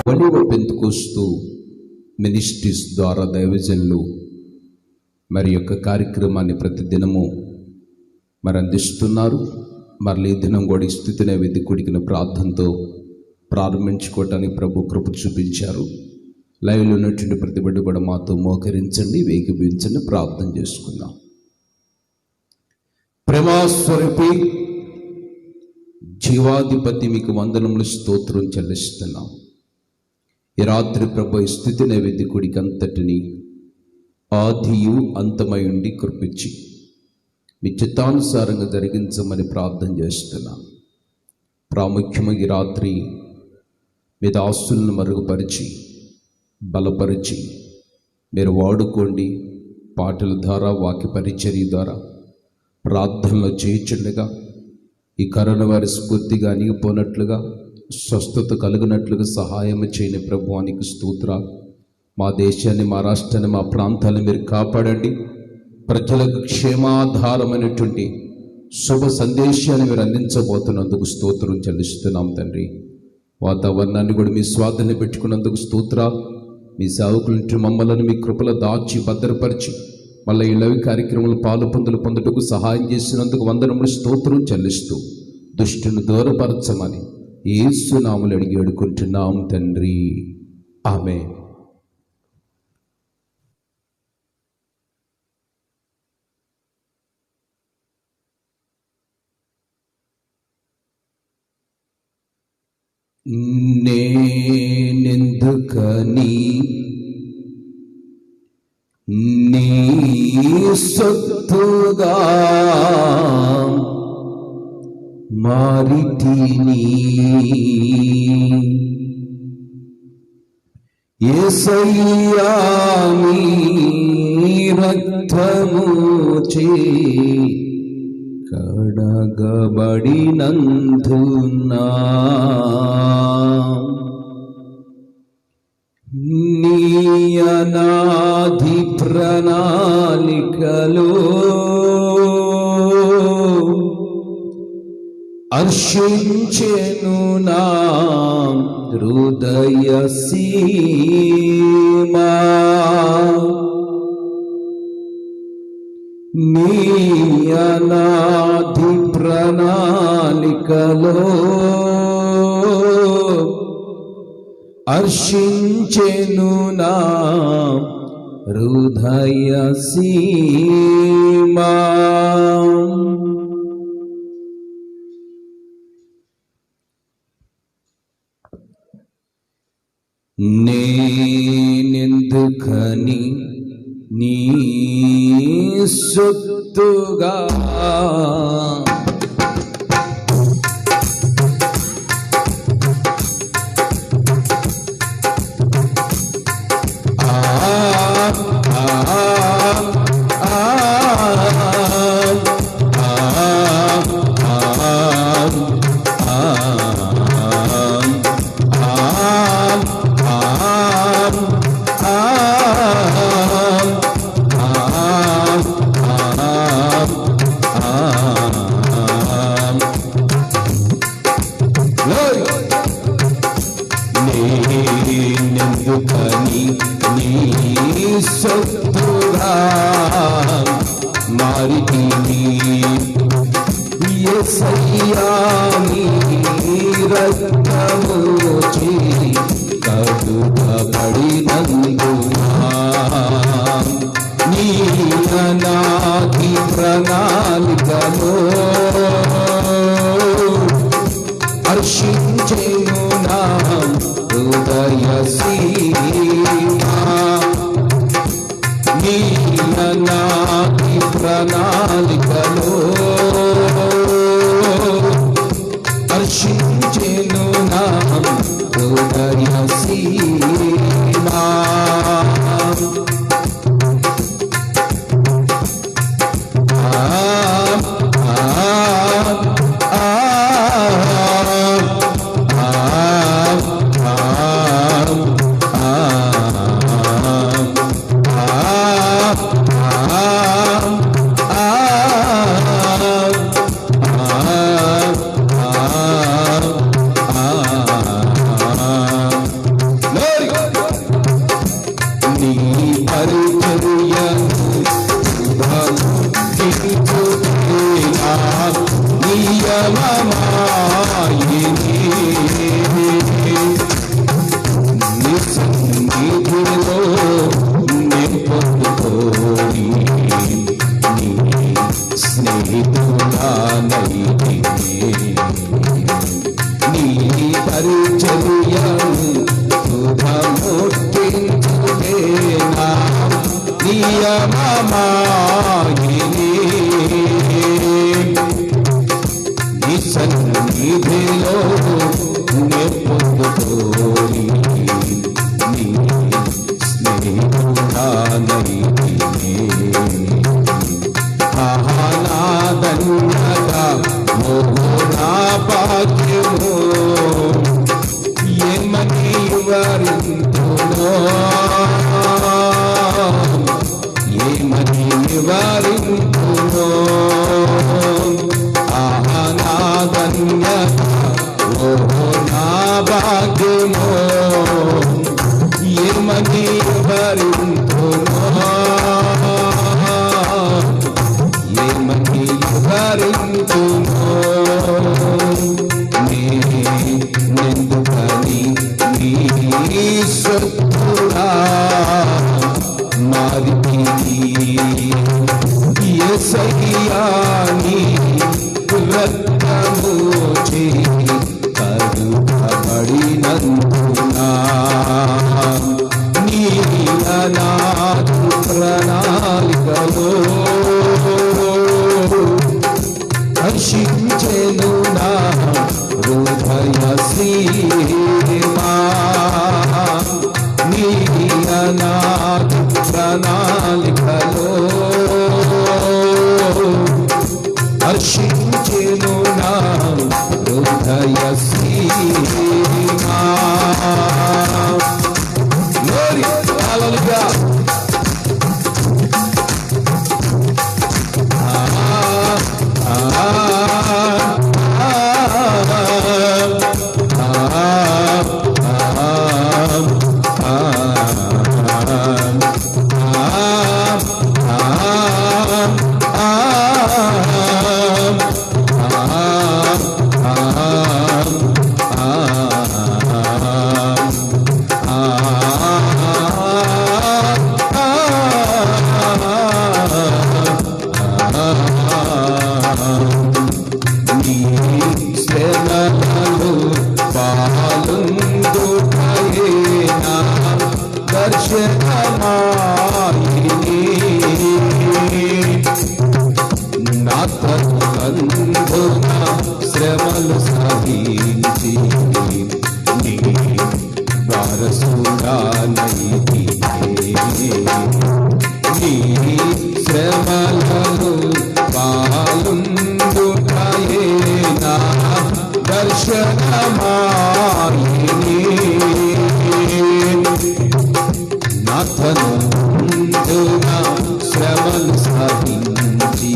ఒలివ Pentecost ministries ద్వారా దైవజనులు మరి యొక్క కార్యక్రమాన్ని ప్రతిదినము అందిస్తున్నారు. మరలి ఈ దినం కూడా ఈ స్తుతి నైవేద్య కూడికిన ప్రార్థనతో ప్రారంభించుకోవటానికి ప్రభు కృప చూపించారు. లైవ్లో ఉన్నటువంటి ప్రతి బిడ్డ కూడా మాతో మోకరించండి, వేగిపించండి, ప్రార్థన చేసుకుందాం. ప్రేమాస్వరూపి జీవాధిపతి మీకు వందనములు, స్తోత్రం చెల్లిస్తున్నాం. ఈ రాత్రి ప్రభు ఈ స్తుతి నైవేద్య కూడికి అంతటిని ఆదియు అంతమై ఉండి కృపించి మీ చిత్తానుసారంగా జరిగించమని ప్రార్థన చేస్తున్నాం. ప్రాముఖ్యంగా ఈ రాత్రి మీ దాసులను మరుగుపరిచి బలపరిచి మీరు వాడుకోండి. పాటల ద్వారా, వాక్య పరిచర్య ద్వారా, ప్రార్థనలో చేయించుండగా ఈ కరోనా వైరస్ పూర్తిగా అణిగిపోనట్లుగా, స్వస్థత కలిగినట్లుగా సహాయం చేయని ప్రభువానికి స్తోత్రాలు. మా దేశాన్ని, మా రాష్ట్రాన్ని, మా ప్రాంతాన్ని మీరు కాపాడండి. ప్రజలకు క్షేమాధారమైనటువంటి శుభ సందేశాన్ని మీరు అందించబోతున్నందుకు స్తోత్రం చెల్లిస్తున్నాం తండ్రి. వాతావరణాన్ని కూడా మీ స్వాధీనం పెట్టుకున్నందుకు స్తోత్రాలు. మీ సేవకుల మమ్మల్ని మీ కృపలో దాచి భద్రపరిచి మళ్ళీ ఈ లైవ్ కార్యక్రమాలు పొందుటకు సహాయం చేసినందుకు వందనములు, స్తోత్రం చెల్లిస్తూ దుష్టుని దూరపరచమని యేసు నామములో అడిగి వేడుకుంటున్నాం తండ్రి, ఆమేన్. నేనెందుకని నీ సొత్తుగా మారితిని, యేసయ్యా నీ రక్తము చే కడగబడినందునా నీ అనాది ప్రణాళికలో హర్షించెను నా హృదయ సీమా. నీ అనాది ప్రణాళికలో హర్షించెను నా హృదయ సీమా. నేనెందుకని నీ సొత్తుగా నేనెందుకని నీ సొత్తుగా మారితిని, యేసయ్యా నీ రక్తము చే కడుగబడినందునా నీ అనాది ప్రణాళికలో హర్షించెను నా హృదయ సీమా. నీ అనాది ప్రణాళికలో హర్షించెను నా హృదయ సీమా. ఉత్తమమాయిని నీ సన్నిధిలో నే పొందుకోని నీ స్నేహితుడానైతినే ఆహ్లాదన్యత నా భాగ్యము ఏమని వివరింతునో ఏమని వివరింతునో ఆహ్లాదన్యత నా భాగ్యము ఏమని వివరింతునో ఏమని వివరింతునో నేనెందుకని నీ సొత్తుగా మారితిని యేసయ్యా నీ రక్తము చే కడుగబడినందున నీ అనాథ ప్రణాళికలో హర్షించెను నా హృదయ సీమా నీ అనాథ ప్రణాళికలో హర్షించెను నా హృదయ సీమా. Glory, hallelujah. శ్రమలు పాలుందుటయేనా దర్శనమాయిని నా తనువందున శ్రమలు సహించి నీ వారసుడానైతినే నీ శ్రమలను పాలుందుటయేనా దర్శనమాయిని నా తనువందున శ్రమలు సహించి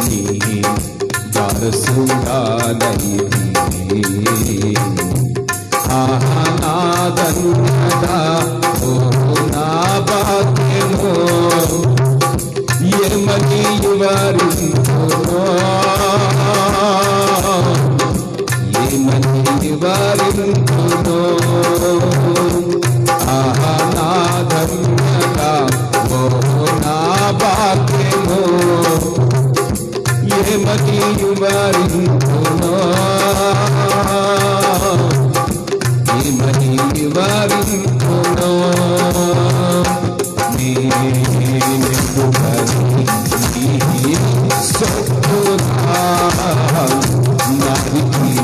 నీ వారసుడానైతినే ఆహ్లాదన్యత ఓ నా భాగ్యము ఏమని వివరింతునో ఏమని వివరింతునో ఆహ్లాదన్యత ఓ నా భాగ్యము ఏమని వివరింతునో ఏమని వివరింతునో నేనెందుకని నీ సొత్తుగా మారితిని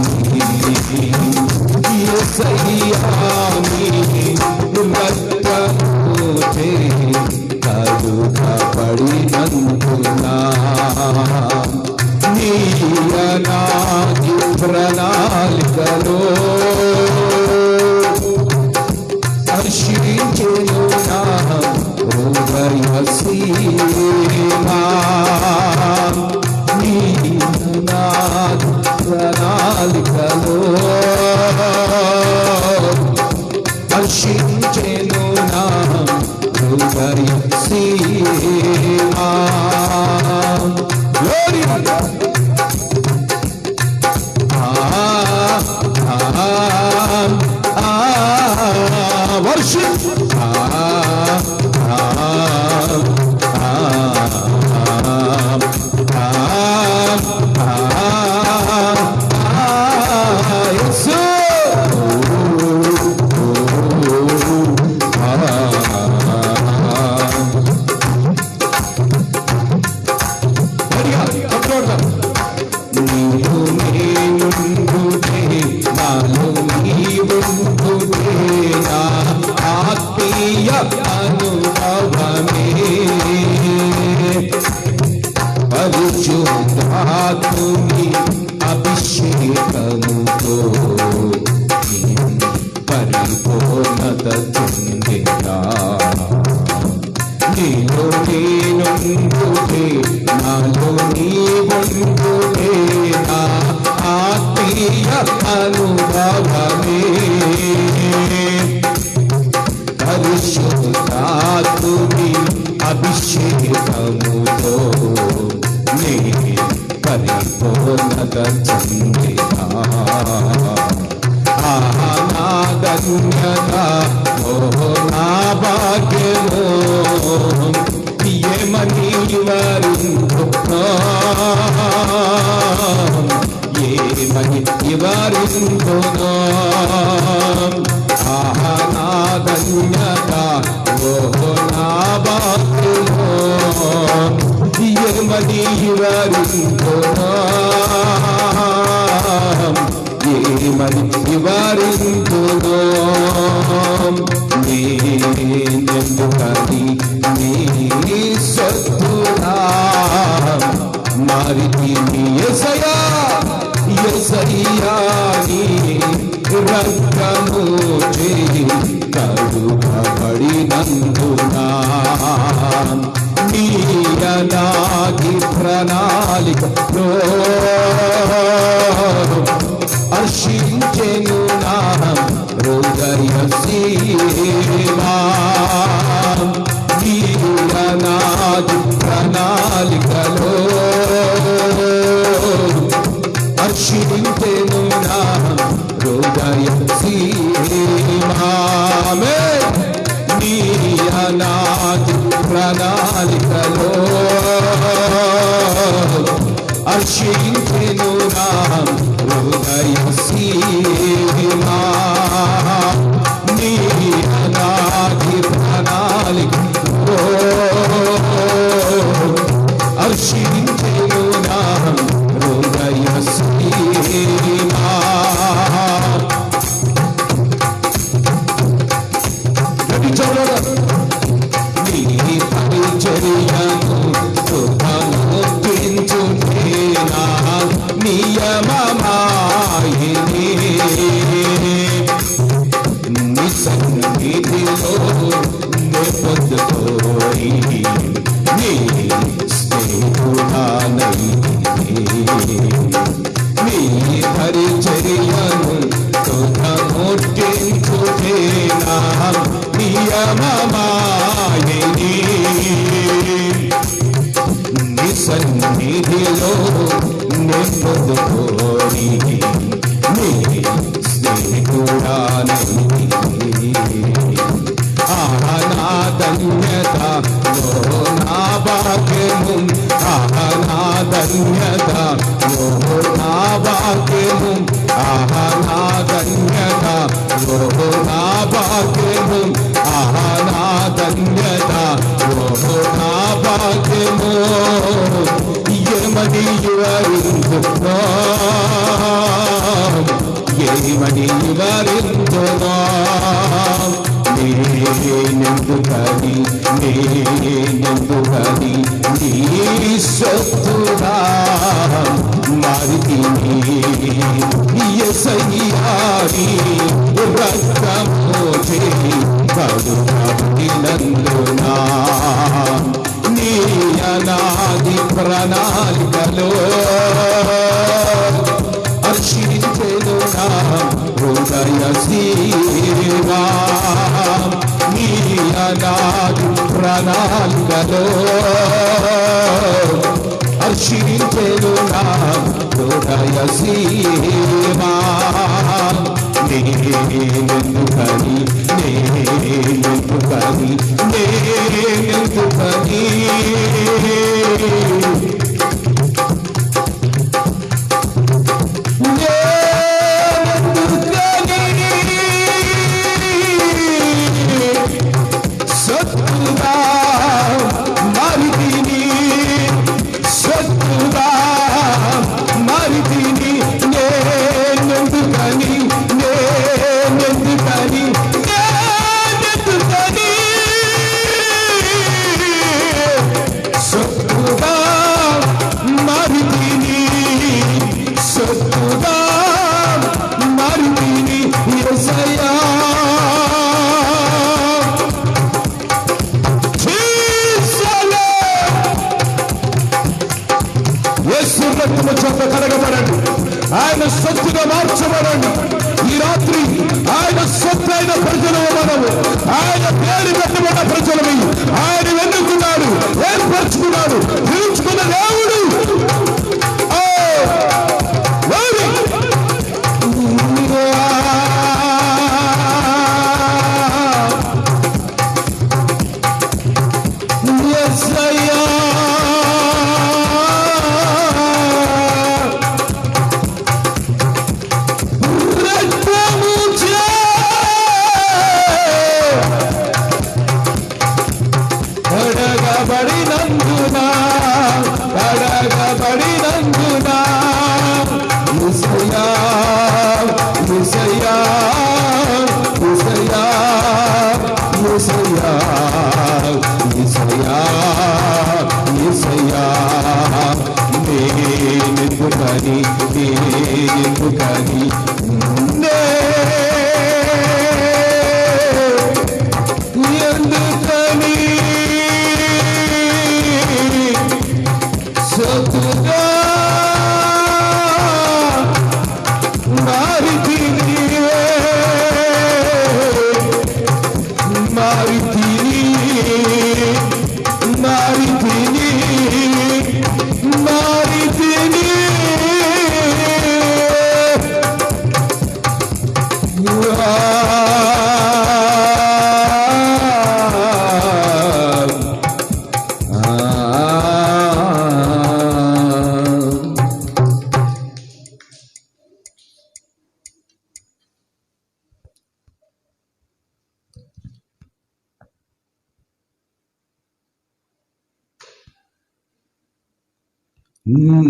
యేసయ్యా నీ రక్తము చే కడుగబడినందున నీ అనాథ ప్రణాళికలో హర్షించెను నా హృదయ సీమా నీ అనాథ ప్రణాళికలో హర్షించెను నా హృదయ సీమా. Glory. Worship. పరిశుద్ధాత్ముని అభిషేకముతో పరిపూర్ణత చెందేదా. నీలో నేనుండుటే, నాలో నీవుండుటే, నా ఆత్మీయ అనుభవమే. పరిశుద్ధాత్ముని అభిషేకముతో నీ పరిపూర్ణత చెందేదా. ఆహా నా ధన్యత, ఓహో నా భాగ్యమో, ఏమని వివరించునా, ఏమని వివరించునా. ఆహా నా ధన్యత, ఓహో నా భాగ్యమో, ఏమని వివరించునా, ఏమని వివరించునా. నేనెందుకని నీ సొత్తుగా మారితిని యేసయ్యా, యేసయ్యా నీ రక్తము చే కడుగబడినందునా. నీ అనాది ప్రణాళికలో హర్షించెను నా హృదయ సీమా. నీ అనాది ప్రణాళికలో హర్షించెను నా హృదయ సీమా. నీ అనాది ప్రణాళికలో హర్షించెను నా హృదయ సీమా. నీ అనాది ప్రణాళికలో హర్షించెను నా హృదయ సీమా. నీ పరిచర్యను శుభముకించుటేనా నియమమాయనే. నీ సన్నిధిలో నే పొందుకోయి నీ స్నేహుడానైతే. నీ పరిచర్యను శుభముకించుటేనా నియమమాయనే. నీ సన్నిధిలో నే పొందుకోని నీ స్నేహితుడానైతే. ఆహా నా ధన్యత, ఓ నా భాగ్యము, ఆహా నా ధన్యత, ఓ నా భాగ్యము, ఆహా నా ధన్యత, ఓ నా భాగ్యము, ఆహా నా ధన్యత, ఓ నా భాగ్యము. ఏమని వివరించునా, ఏమని వివరించునా. నేనెందుకని నీ సొత్తుగా మారితిని. యేసయ్యా నీ రక్తము చే కడుగబడినందునా. నీ అనాది ప్రణాళికలో హర్షించెను నా హృదయ సీమా. నీ అనాది ప్రణాళికలో హర్షించెను నా హృదయ సీమా. నేనెందుకని సత్తుగా మారితిని, సత్తుగా మారితిని. నేనెందుకని ఆయన ప్రజలు మనము, ఆయన పేరు పెట్టబడ్డ ప్రజలవి. ఆయన ఎన్నుకున్నాడు, ఏర్పరచుకున్నాడు, పిలుచుకున్న దేవుడు.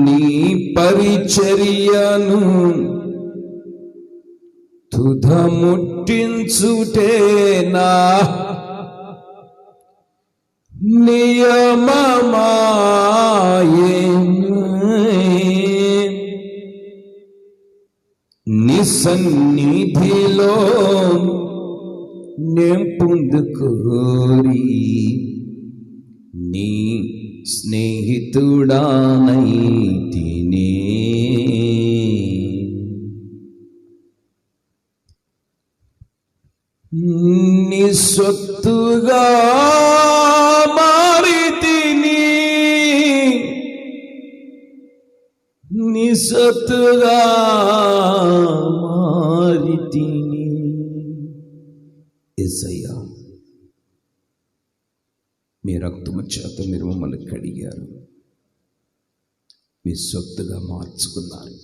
నీ పరిచర్యను తుదముట్టించుటేనా నియమమాయే. నీ సన్నిధిలో నేను పొందుకోరి నీ స్నేహితుడానైతినే. నీ సొత్తుగా మారితిని, నీ సొత్తుగా మారితిని. యేసయ్యా, మీ రక్తము చేత మీరు మమ్మల్ని కడిగారు, మీ సొత్తుగా మార్చుకున్నారు,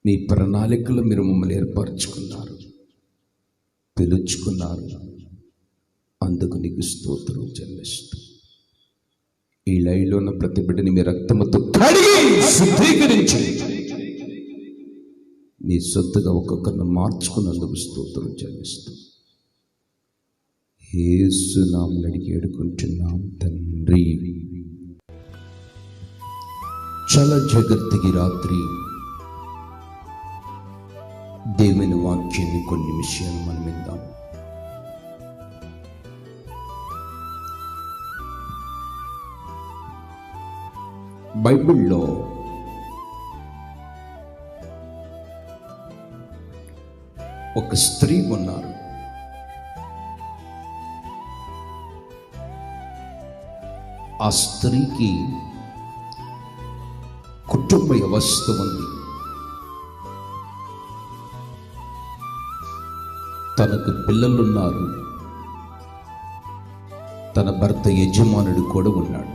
మీ ప్రణాళికలు మీరు మమ్మల్ని ఏర్పరచుకున్నారు, పిలుచుకున్నారు. అందుకు నీకు స్తోత్రం చెల్లిస్తూ ఈ లైవ్లో ఉన్న ప్రతి బిడ్డని మీ రక్తముతో కడిగి శుద్ధీకరించి మీ సొత్తుగా ఒక్కొక్కరిని మార్చుకున్నందుకు స్తోత్రం చెల్లిస్తూ యేసు నామమున అడిగి వేడుకుంటున్నాం తండ్రి. చాలా జాగ్రత్తగా రాత్రి దేవుని వాక్యాన్ని కొన్ని విషయాలు మనం విందాం. బైబిల్లో ఒక స్త్రీ ఉన్నారు. ఆ స్త్రీకి కుటుంబ వ్యవస్థ ఉంది. తనకు పిల్లలున్నారు, తన భర్త యజమానుడు కూడా ఉన్నాడు.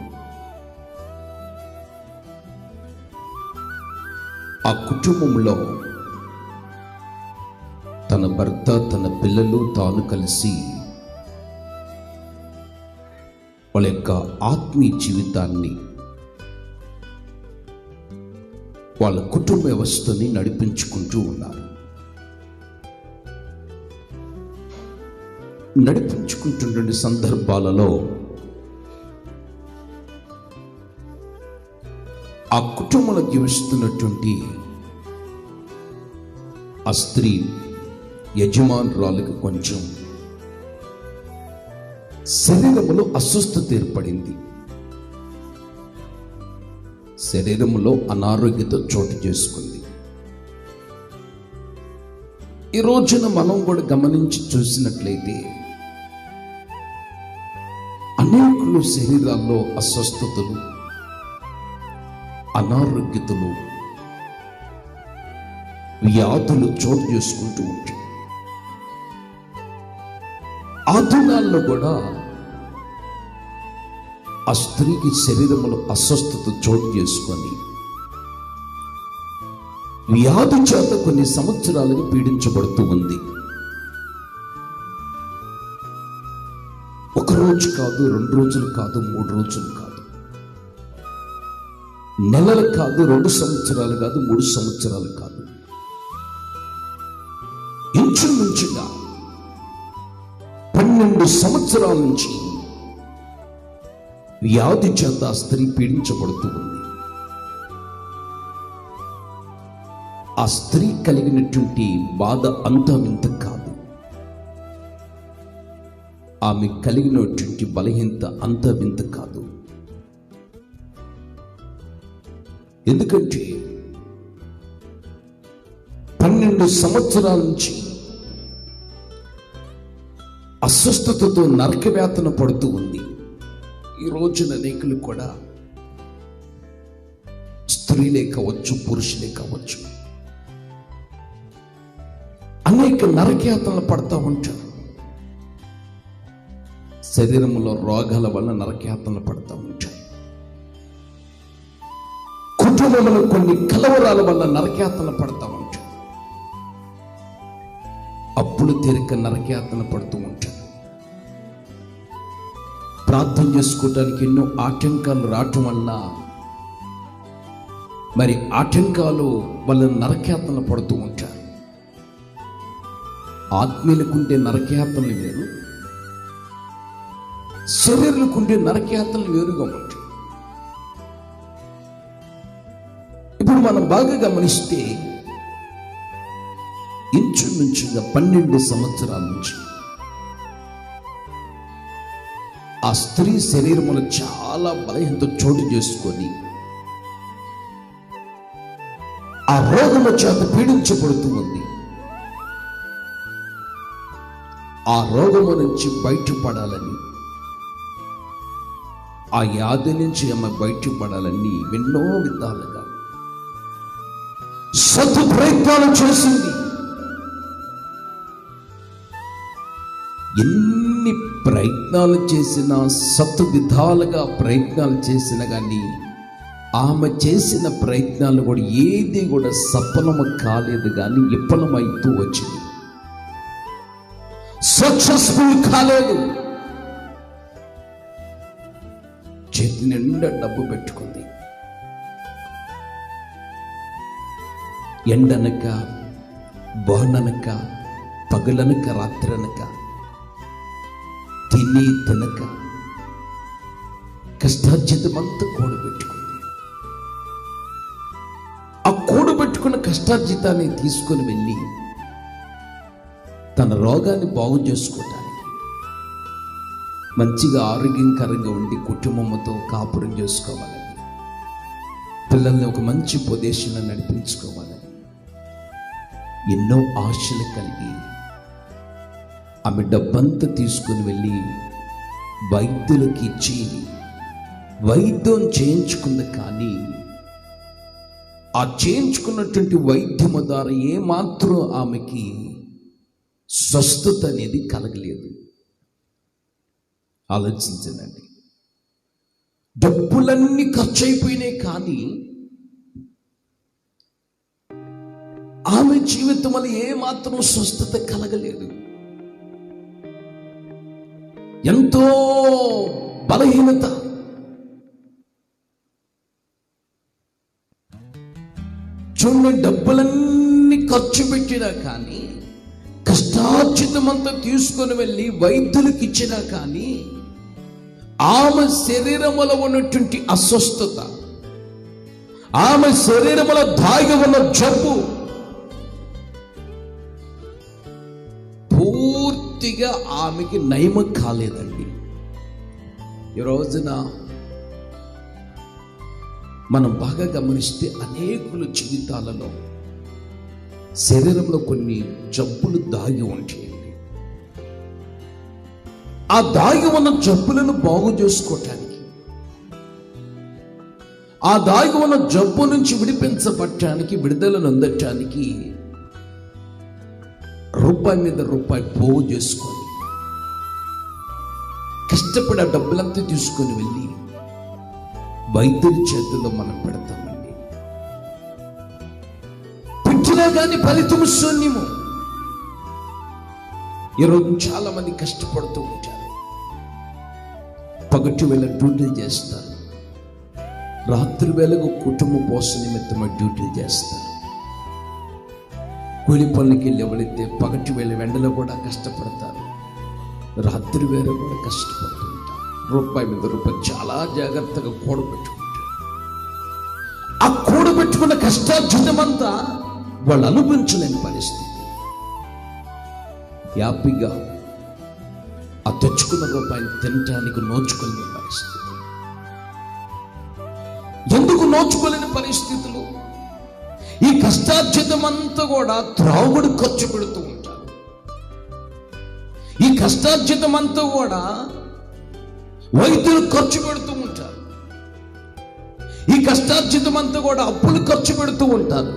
ఆ కుటుంబంలో తన భర్త, తన పిల్లలు, తాను కలిసి వాళ్ళ యొక్క ఆత్మీయ జీవితాన్ని, వాళ్ళ కుటుంబ వ్యవస్థని నడిపించుకుంటూ ఉన్నారు. నడిపించుకుంటున్న సందర్భాలలో ఆ కుటుంబంలో జీవిస్తున్నటువంటి ఆ స్త్రీ యజమానురాలకు కొంచెం శరీరములో అస్వస్థత ఏర్పడింది. శరీరములో అనారోగ్యత చోటు చేసుకుంది. ఈ రోజున మనం కూడా గమనించి చూసినట్లయితే అనేకులు శరీరాల్లో అస్వస్థతలు, అనారోగ్యతలు, వ్యాధులు చోటు చేసుకుంటూ ఉంటాయి. ఆ దినాల్లో కూడా ఆ స్త్రీకి శరీరంలో అస్వస్థత చోటు చేసుకొని వ్యాధి చేత కొన్ని సంవత్సరాలుగా పీడించబడుతూ ఉంది. ఒక రోజు కాదు, 2 రోజులు కాదు, 3 రోజులు కాదు, నెలలు కాదు, 2 సంవత్సరాలు కాదు, 3 సంవత్సరాలు కాదు, ఇంచుమించుగా 12 సంవత్సరాల నుంచి వ్యాధి చేత ఆ స్త్రీ పీడించబడుతూ ఉంది. ఆ స్త్రీ కలిగినటువంటి బాధ అంతా వింత కాదు. ఆమె కలిగినటువంటి బలహీనత అంత వింత కాదు. ఎందుకంటే 12 సంవత్సరాల నుంచి అస్వస్థతతో నరకవేతన పడుతూ ఉంది. ఈ రోజున అనేకులు కూడా స్త్రీలే కావచ్చు, పురుషులే కావచ్చు, అనేక నరకయాతనలు పడతా ఉంటారు. శరీరంలో రోగాల వల్ల నరకయాతనలు పడతా ఉంటారు. కుటుంబంలో కొన్ని కలవరాల వల్ల నరకయాతనలు పడతా ఉంటారు. అప్పులు తీరిక నరకయాతన పడుతూ ఉంటారు. ప్రార్థన చేసుకోవటానికి ఎన్నో ఆటంకాలు రావటం వల్ల మరి ఆటంకాలు వల్ల నరకయాతనలు పడుతూ ఉంటారు. ఆత్మీయులకుంటే నరకయాతనలు వేరు, శరీరులకుంటే నరకయాతనలు వేరుగా ఉంటాయి. ఇప్పుడు మనం బాగా గమనిస్తే ఇంచుమించుగా 12 సంవత్సరాల నుంచి ఆ స్త్రీ శరీరములో చాలా బలహీనత చోటు చేసుకొని ఆ రోగము చేత పీడించబడుతూ ఉంది. ఆ రోగము నుంచి బయటపడాలని, ఆ వ్యాధి నుంచి ఆమె బయటపడాలని ఎన్నో విధాలుగా సతు ప్రయత్నాలు చేసింది. ఎన్ని ప్రయత్నాలు చేసినా, సతు విధాలుగా ప్రయత్నాలు చేసినా కానీ ఆమె చేసిన ప్రయత్నాలు కూడా ఏది కూడా సఫలము కాలేదు, కానీ విఫలమవుతూ వచ్చింది, సక్సెస్ఫుల్ కాలేదు. చేతి నిండా డబ్బు పెట్టుకుంది. ఎండనక, వాననక, పగలనక, రాత్రనక, తిని తినక కష్టార్జితమంతా కూడబెట్టుకుంది. ఆ కూడబెట్టుకున్న కష్టార్జితాన్ని తీసుకొని వెళ్ళి తన రోగాన్ని బాగు చేసుకోవటానికి, మంచిగా ఆరోగ్యకరంగా ఉండి కుటుంబంతో కాపురం చేసుకోవాలని, పిల్లల్ని ఒక మంచి పొజిషన్లో నడిపించుకోవాలని ఎన్నో ఆశలు కలిగి ఆమె డబ్బంతా తీసుకుని వెళ్ళి వైద్యులకి ఇచ్చి వైద్యం చేయించుకుంది. కానీ ఆ చేయించుకున్నటువంటి వైద్యము ద్వారా ఏమాత్రం ఆమెకి స్వస్థత అనేది కలగలేదు. ఆలోచించండి, డబ్బులన్నీ ఖర్చు అయిపోయినాయి, కానీ ఆమె జీవితంలో ఏమాత్రం స్వస్థత కలగలేదు. ఎంతో బలహీనత. చూడండి, డబ్బులన్నీ ఖర్చు పెట్టినా కానీ, కష్టార్జితమంతా తీసుకొని వెళ్ళి వైద్యులకు ఇచ్చినా కానీ ఆమె శరీరములో ఉన్నటువంటి అస్వస్థత, ఆమె శరీరములో దాగి ఉన్న జబ్బు పూర్తిగా ఆమెకి నయం కాలేదండి. ఈ రోజున మనం బాగా గమనిస్తే అనేకుల జీవితాలలో శరీరంలో కొన్ని జబ్బులు దాగి ఉంటాయండి. ఆ దాగి ఉన్న జబ్బులను బాగు చేసుకోవటానికి, ఆ దాగి ఉన్న జబ్బు నుంచి విడిపించబడటానికి, విడుదలను అందటానికి రూపాయి మీద రూపాయి పోగు చేసుకొని కష్టపడి ఆ డబ్బులంతా తీసుకొని వెళ్ళి వైద్యుడి చేతుల్లో మనం పెడతామండి. పెట్టినా కానీ ఫలితం శూన్యము. ఈరోజు చాలా మంది కష్టపడుతూ ఉంటారు. పగటి వేళ డ్యూటీలు చేస్తారు, రాత్రి వేళకు కుటుంబ పోషణ నిమిత్తమై డ్యూటీలు చేస్తారు. కూలి పనులకి వెళ్ళి ఎవరైతే పగటి వేళ వెండలో కూడా కష్టపడతారు, రాత్రి వేళ కూడా కష్టపడుతూ ఉంటారు. రూపాయి మీద రూపాయి చాలా జాగ్రత్తగా కూడబెట్టుకుంటారు. ఆ కూడబెట్టుకున్న కష్టార్జితమంతా వాళ్ళు అనుభవించలేని పరిస్థితి. హ్యాపీగా ఆ తెచ్చుకున్న రూపాయిని తినటానికి నోచుకోలేని పరిస్థితి. ఎందుకు నోచుకోలేని పరిస్థితులు? ఈ కష్టార్జితమంతా కూడా త్రాగుడు ఖర్చు పెడుతూ ఉంటారు. ఈ కష్టార్జితమంతా కూడా వైద్యులు ఖర్చు పెడుతూ ఉంటారు. ఈ కష్టార్జితమంతా కూడా అప్పులు ఖర్చు పెడుతూ ఉంటారు.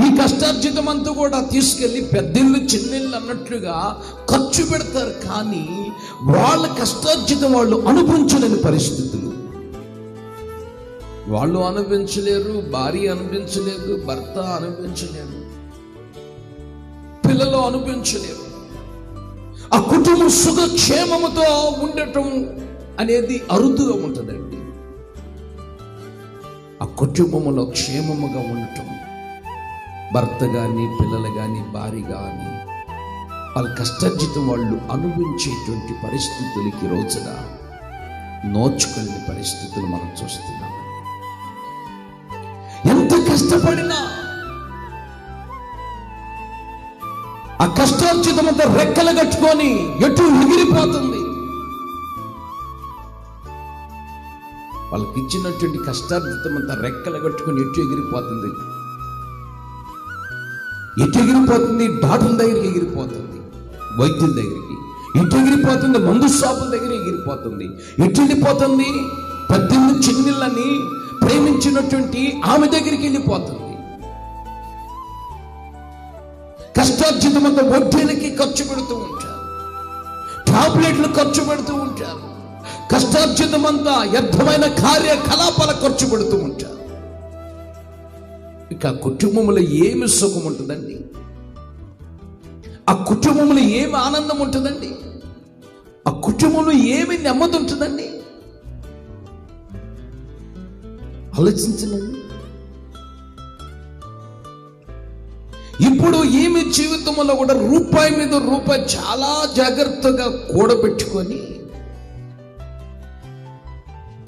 ఈ కష్టార్జితమంతా కూడా తీసుకెళ్ళి పెద్దిళ్ళు చిన్నిళ్ళు అన్నట్లుగా ఖర్చు పెడతారు. కానీ వాళ్ళ కష్టార్జితం వాళ్ళు అనుభవించలేని పరిస్థితులు. వాళ్ళు అనుభవించలేరు, భార్య అనుభవించలేదు, భర్త అనుభవించలేరు, పిల్లలు అనుభవించలేరు. ఆ కుటుంబం సుఖక్షేమముతో ఉండటం అనేది అరుదుగా ఉంటుందండి. ఆ కుటుంబంలో క్షేమముగా ఉండటం, భర్త కానీ పిల్లలు కానీ భార్య కానీ వాళ్ళ కష్టార్జితం వాళ్ళు అనుభవించేటువంటి పరిస్థితులకి రోజున నోచుకునే పరిస్థితులు మనం చూస్తున్నాం. ఎంత కష్టపడినా ఆ కష్టార్జితం అంతా రెక్కలు కట్టుకొని ఎటు ఎగిరిపోతుంది. వాళ్ళకి ఇచ్చినటువంటి కష్టార్జితం అంతా రెక్కలు కట్టుకొని ఎటు ఎగిరిపోతుంది. ఎటు ఎగిరిపోతుంది? డాక్టర్ల దగ్గరికి ఎగిరిపోతుంది, వైద్యుల దగ్గరికి. ఎటు ఎగిరిపోతుంది? మందు షాపుల దగ్గర ఎగిరిపోతుంది. ఎటు వెళ్ళిపోతుంది? పెద్దిళ్ళు చిన్నిళ్ళని ప్రేమించినటువంటి ఆమె దగ్గరికి వెళ్ళిపోతుంది. కష్టార్జితం అంతా వడ్డీలకి ఖర్చు పెడుతూ ఉంటారు, టాబ్లెట్లు ఖర్చు పెడుతూ ఉంటారు. కష్టార్జితం అంతా వ్యర్థమైన కార్యకలాపాల ఖర్చు పెడుతూ ఉంటారు. ఇక కుటుంబంలో ఏమి సుఖం ఉంటుందండి? ఆ కుటుంబంలో ఏమి ఆనందం ఉంటుందండి? ఆ కుటుంబంలో ఏమి నెమ్మది ఉంటుందండి? ఆలోచించండి. ఇప్పుడు ఈమె జీవితంలో కూడా రూపాయి మీద రూపాయి చాలా జాగ్రత్తగా కూడబెట్టుకొని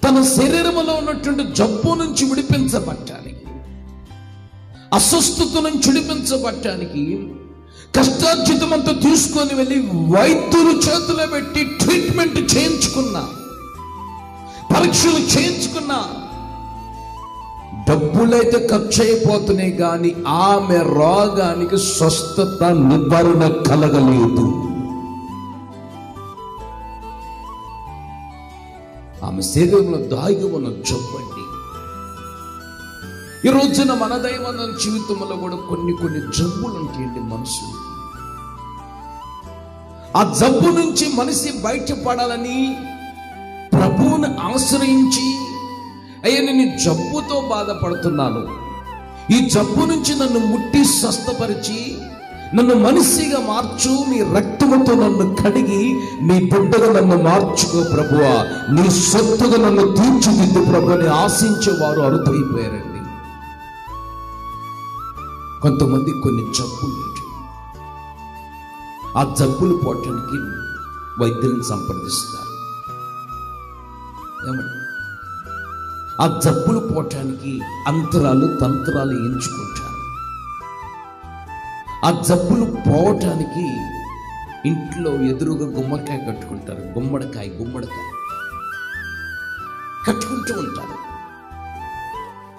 తన శరీరంలో ఉన్నటువంటి జబ్బు నుంచి విడిపించబట్టానికి, అస్వస్థత నుంచి విడిపించబట్టానికి కష్టార్జితమంతా తీసుకొని వెళ్ళి వైద్యులు చేతిలో పెట్టి ట్రీట్మెంట్ చేయించుకున్నా, పరీక్షలు చేయించుకున్నా, డబ్బులైతే ఖర్చు అయిపోతున్నాయి కానీ ఆమె రోగానికి స్వస్థత నివారణ కలగలేదు. ఆమె శరీరంలో దాగి ఉన్న జబ్బండి. ఈ రోజున మన దైవంలో జీవితంలో కూడా కొన్ని జబ్బులు ఉంటాయండి మనుషులు. ఆ జబ్బు నుంచి మనిషి బయటపడాలని ప్రభువుని ఆశ్రయించి, అయ్యా నేను జబ్బుతో బాధపడుతున్నాను, ఈ జబ్బు నుంచి నన్ను ముట్టి స్వస్థపరిచి నన్ను మనిషిగా మార్చు, నీ రక్తముతో నన్ను కడిగి నీ బిడ్డగా నన్ను మార్చుకో ప్రభువా, నీ సొత్తుగా నన్ను తీర్చిదిద్దు ప్రభు అని ఆశించేవారు అరుదైపోయారండి. కొంతమంది కొన్ని జబ్బులు ఉంటాయి. ఆ జబ్బులు పోవటానికి వైద్యులను సంప్రదిస్తారు. ఏమండి? ఆ జబ్బులు పోవటానికి అంతరాలు తంత్రాలు ఎంచుకుంటారు. ఆ జబ్బులు పోవటానికి ఇంట్లో ఎదురుగా గుమ్మడికాయ కట్టుకుంటారు. గుమ్మడికాయ కట్టుకుంటూ ఉంటారు.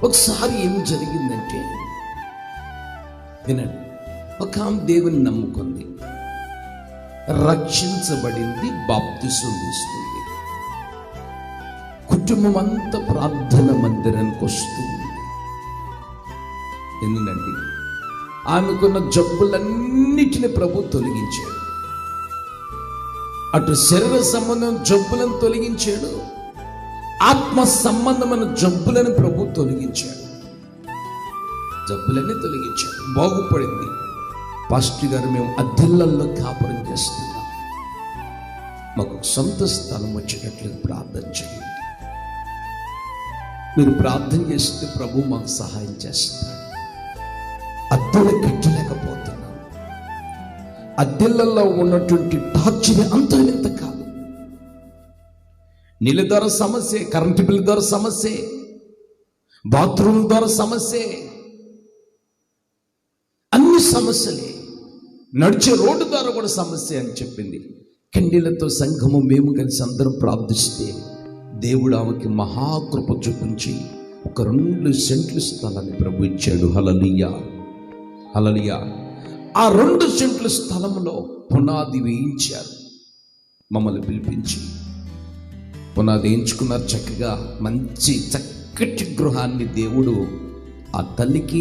ఒకసారి ఏం జరిగిందంటే, వినండి, ఒక ఆమె దేవుని నమ్ముకుంది, రక్షించబడింది, బాప్తిసం తీసుకుంది. కుటుంబం అంతా ప్రార్థన మందిరానికి వస్తుంది. ఎందుకండి ఆమెకున్న జబ్బులన్నిటిని ప్రభు తొలగించాడు. అటు శరీర సంబంధం జబ్బులను తొలగించాడు, ఆత్మ సంబంధమైన జబ్బులను ప్రభు తొలగించాడు. జబ్బులన్నీ తొలగించాడు, బాగుపడింది. పాస్టర్ గారు, మేము అద్దెళ్ళల్లో కాపురం చేస్తున్నాం, మాకు సొంత స్థలం వచ్చేటట్లు ప్రార్థన చేయండి. మీరు ప్రార్థన చేస్తే ప్రభు మాకు సహాయం చేస్తాడు. అద్దెలు కట్టలేకపోతున్నాం. అద్దెళ్ళల్లో ఉన్నటువంటి టార్చర్ అంత ఇంత కాదు. నీళ్ళ ద్వారా సమస్య, కరెంటు బిల్లు ద్వారా సమస్య, బాత్రూమ్ ద్వారా సమస్య, అన్ని సమస్యలే. నడిచే రోడ్డు ద్వారా కూడా సమస్య అని చెప్పింది. కండీలతో సంఘము మేము కలిసి అందరం ప్రార్థిస్తే దేవుడు ఆమెకి మహాకృప చూపించి ఒక 2 సెంట్లు స్థలాన్ని ప్రభు ఇచ్చాడు. హల్లెలూయా, హల్లెలూయా. ఆ 2 సెంట్ల స్థలంలో పునాది వేయించారు. మమ్మల్ని పిలిపించి పునాది వేయించుకున్నారు. చక్కగా మంచి చక్కటి గృహాన్ని దేవుడు ఆ తల్లికి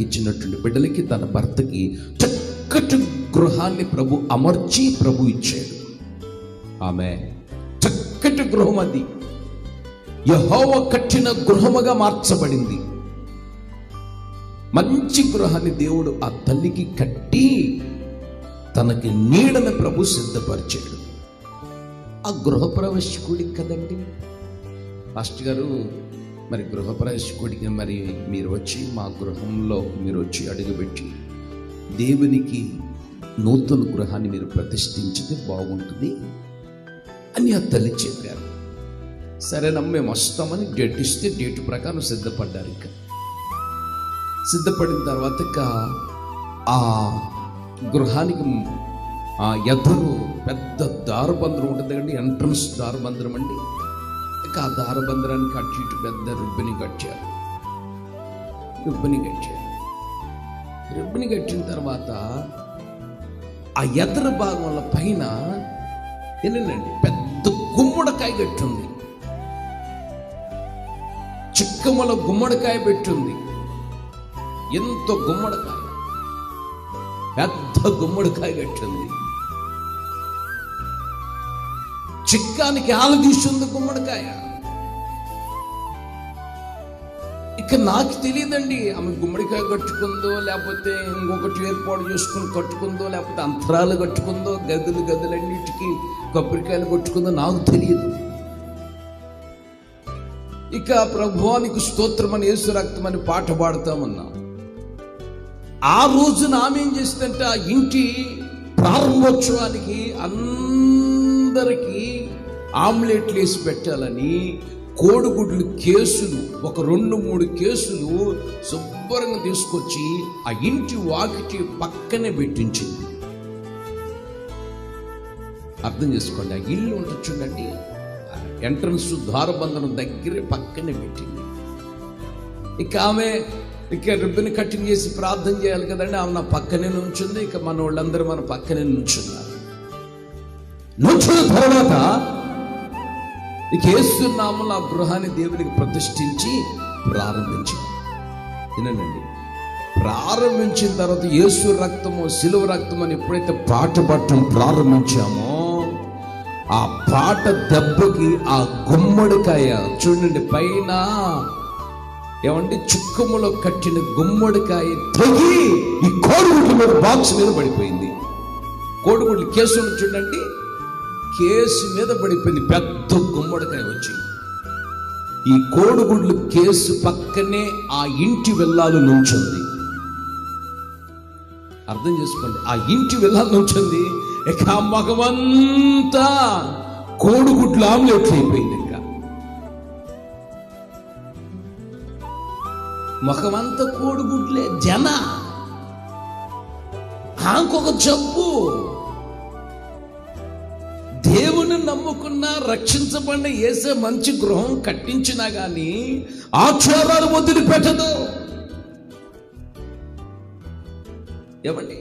ఇచ్చినటువంటి బిడ్డలకి, తన భర్తకి చక్కటి గృహాన్ని ప్రభు అమర్చి ప్రభు ఇచ్చాడు. ఆమె చక్కటి గృహం, అది యెహోవా కట్టిన గృహముగా మార్చబడింది. మంచి గృహాన్ని దేవుడు ఆ తల్లికి కట్టి తనకి నీడని ప్రభు సిద్ధపరిచాడు. ఆ గృహప్రవేశకుడి కదండి పాస్టర్ గారు. మరి గృహప్రవేశకుడికి మరి మీరు వచ్చి మా గృహంలో మీరు వచ్చి అడుగుపెట్టి దేవునికి నూతన గృహాన్ని మీరు ప్రతిష్ఠించితే బాగుంటుంది అని ఆ తల్లి చెప్పారు. సరేనమ్మ, మేము వస్తామని డేట్ ఇస్తే డేట్ ప్రకారం సిద్ధపడ్డారు. ఇక సిద్ధపడిన తర్వాత ఇక ఆ గృహానికి ఎదురు పెద్ద దారబంధం ఉంటుంది కండి, ఎంట్రన్స్ దారబంధం అండి. ఇక ఆ దారబంధరానికి అటు ఇటు పెద్ద రిబ్బని కట్టారు. రిబ్బని కట్టిన తర్వాత ఆ ఎదర భాగంలో పైన ఏంటండి పెద్ద గుమ్మడికాయ కట్టుంది. చిక్కముల గుమ్మడికాయ పెట్టుంది. ఎంత గుమ్మడికాయ, పెద్ద గుమ్మడికాయ కట్టింది. చిక్కానికి ఆలు తీసుంది గుమ్మడికాయ. ఇక నాకు తెలియదండి ఆమె గుమ్మడికాయ కట్టుకుందో, లేకపోతే ఇంకొకటి ఏర్పాటు చేసుకుని కట్టుకుందో, లేకపోతే అంతరాలు కట్టుకుందో, గదులన్నిటికీ కొబ్బరికాయలు కొట్టుకుందో నాకు తెలియదు. ఇక ప్రభువానికి స్తోత్రమని, యేసు రక్తమని పాట పాడుతామన్నా. ఆ రోజున ఆమె ఏం చేసిందంటే ఆ ఇంటి ప్రారంభోత్సవానికి అందరికీ ఆమ్లెట్లు వేసి పెట్టాలని కోడిగుడ్లు కేసులు, ఒక 2-3 కేసులు శుభ్రంగా తీసుకొచ్చి ఆ ఇంటి వాకిటి పక్కనే పెట్టించింది. అర్థం చేసుకోండి, ఆ ఇల్లు ఉంటుంది చూడండి, ఎంట్రన్స్ ద్వారబంధనం దగ్గరే పక్కనే పెట్టింది. ఇక ఆమె రిబ్బన్ కటింగ్ చేసి ప్రార్థన చేయాలి కదండి. ఆమె నా పక్కనే నుంచుంది. ఇక మన వాళ్ళందరూ మన పక్కనే నుంచున్నారు. నుంచిన తర్వాత ఇక యేసు నామమున ఆ గృహాన్ని దేవునికి ప్రతిష్ఠించి ప్రారంభించింది. వినండి, ప్రారంభించిన తర్వాత యేసు రక్తము, సిలువ రక్తము అని ఎప్పుడైతే పాట పాడటం ప్రారంభించామో ఆ పాట దెబ్బకి ఆ గుమ్మడికాయ చూడండి పైన ఏమంటే చిక్కుములో కట్టిన గుమ్మడికాయ తెగి ఈ కోడిగుడ్ల మీద బాక్స్ మీద పడిపోయింది. కోడిగుడ్లు కేసు చూడండి, కేసు మీద పడిపోయింది పెద్ద గుమ్మడికాయ వచ్చి. ఈ కోడిగుడ్లు కేసు పక్కనే ఆ ఇంటి వెళ్ళాలు నుంచుంది. అర్థం చేసుకోండి, ఆ ఇంటి వెళ్ళాలు నుంచుంది. ఇక ఆ మగమంతా కోడిగుడ్లు ఆమ్లెట్లు అయిపోయింది. ఇంకా ముఖమంతా కోడిగుడ్లే. జన ఆంకొక జబ్బు. దేవుని నమ్ముకున్న, రక్షించబడిన, యేసే మంచి గృహం కట్టించినా గాని ఆచారాలు వదిలిపెట్టదు. ఏమండి,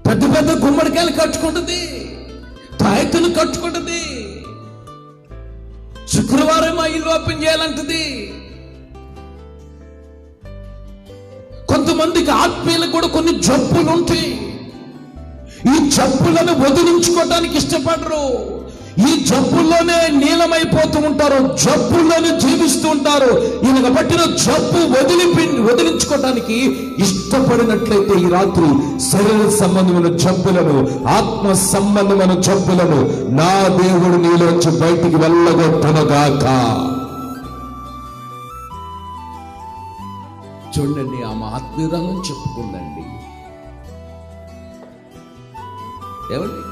పెద్ద పెద్ద గుమ్మడికాయలు కట్టుకుంటుంది, తాయెత్తులు కట్టుకుంటుంది, శుక్రవారం ఆ ఇల్లు ఓపెన్ చేయాలంటది. కొంతమందికి ఆత్మీయులకు కూడా కొన్ని జబ్బులు ఉంటాయి. ఈ జబ్బులను వదిలించుకోవడానికి ఇష్టపడరు. ఈ జబ్బుల్లోనే నీలమైపోతూ ఉంటారు, జబ్బుల్లోనే జీవిస్తూ ఉంటారు. ఈయనకు పట్టిన జబ్బు వదిలించుకోవడానికి ఇష్టపడినట్లయితే ఈ రాత్రి శరీర సంబంధమైన జబ్బులను, ఆత్మ సంబంధమైన జబ్బులను నా దేవుడు నీలోంచి బయటికి వెళ్ళగొట్టునుగాక. చూడండి, ఆమె ఆత్మీయురాలను చెప్పుకుందండి. ఏమండి,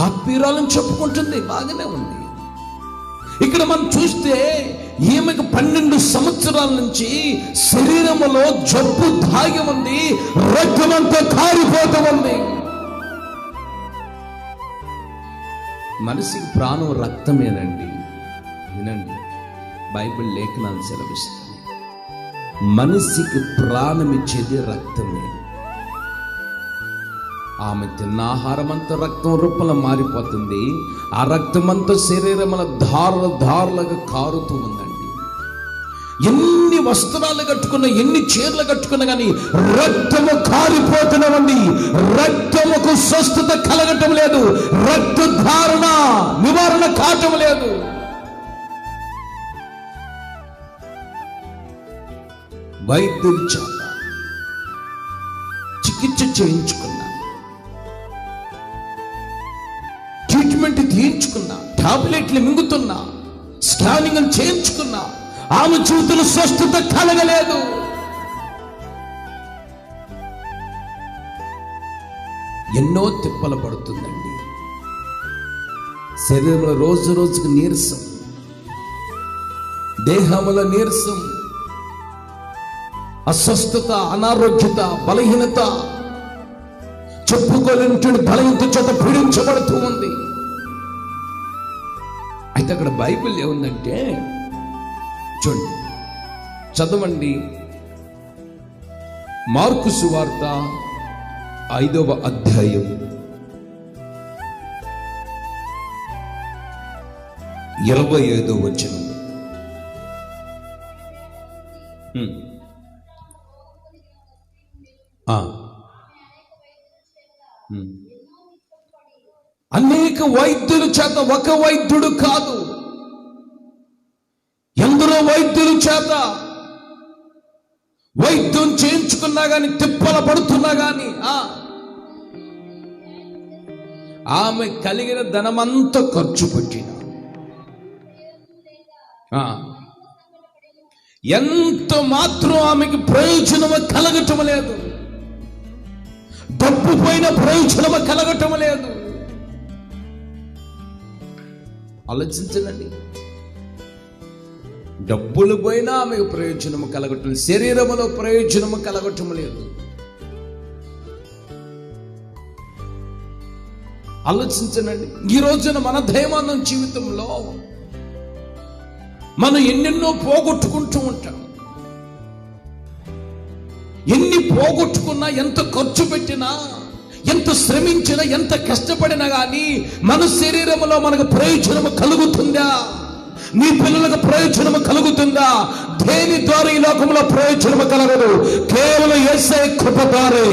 ఆత్మీయురాలను చెప్పుకుంటుంది, బాగానే ఉంది. ఇక్కడ మనం చూస్తే ఈమెకు 12 సంవత్సరాల నుంచి శరీరములో జబ్బు దాగి ఉంది, రక్తమంతా కారిపోతూ ఉంది. మనిషికి ప్రాణం రక్తమేనండి. వినండి, బైబిల్ లేఖనాలు సెలవిస్తుంది, మనిషికి ప్రాణం ఇచ్చేది రక్తమే. ఆమె తిన్న ఆహారం అంతా రక్తం రూపంలో మారిపోతుంది. ఆ రక్తం అంతా శరీరముల ధారలుగా కారుతూ ఉందండి. ఎన్ని వస్త్రాలు కట్టుకున్నా, ఎన్ని చీరలు కట్టుకున్నా కానీ రక్తము కారిపోతున్నవండి. రక్తముకు స్వస్థత కలగటం లేదు, రక్త ధారణ నివారణ కావటం లేదు. వైద్యుల చేత చికిత్స చేయించుకున్నా, ట్రీట్మెంట్ తీయించుకున్నా, టాబ్లెట్లు మింగుతున్నా, స్కానింగ్ చేయించుకున్నా, ఆమె జీవితంలో స్వస్థత కలగలేదు. ఎన్నో తిప్పలు పడుతుందండి. శరీరంలో రోజు రోజుకు నీరసం, దేహముల నీరసం, అస్వస్థత, అనారోగ్యత, బలహీనత, చెప్పుకోలేని బలహీనత చేత పీడించబడుతూ ఉంది. అయితే అక్కడ బైబిల్ ఏముందంటే చూడండి, చదవండి, మార్కు సువార్త 5వ అధ్యాయం 25వ వచనం. అనేక వైద్యుల చేత, ఒక వైద్యుడు కాదు, ఎందరో వైద్యుల చేత వైద్యం చేయించుకున్నా గాని, తిప్పల పడుతున్నా గాని ఆమె కలిగిన ధనమంతా ఖర్చు పెట్టిన, ఎంత మాత్రం ఆమెకి ప్రయోజనము కలగటం లేదు. డబ్బు పైన ప్రయోజనము కలగటం లేదు. ఆలోచించండి, డబ్బులు పోయినా ఆమెకు ప్రయోజనము కలగటం, శరీరములో ప్రయోజనము కలగటం లేదు. ఆలోచించండి, ఈ రోజున మన దైవానంద జీవితంలో మనం ఎన్నెన్నో పోగొట్టుకుంటూ ఉంటాం. ఎన్ని పోగొట్టుకున్నా, ఎంత ఖర్చు పెట్టినా, ఎంత శ్రమించినా, ఎంత కష్టపడినా కానీ మన శరీరంలో మనకు ప్రయోజనము కలుగుతుందా? నీ పిల్లలకు ప్రయోజనము కలుగుతుందా? దేని ద్వారా ఈ లోకంలో ప్రయోజనము కలగదు. కేవలం యేసయ్య కృప ద్వారా,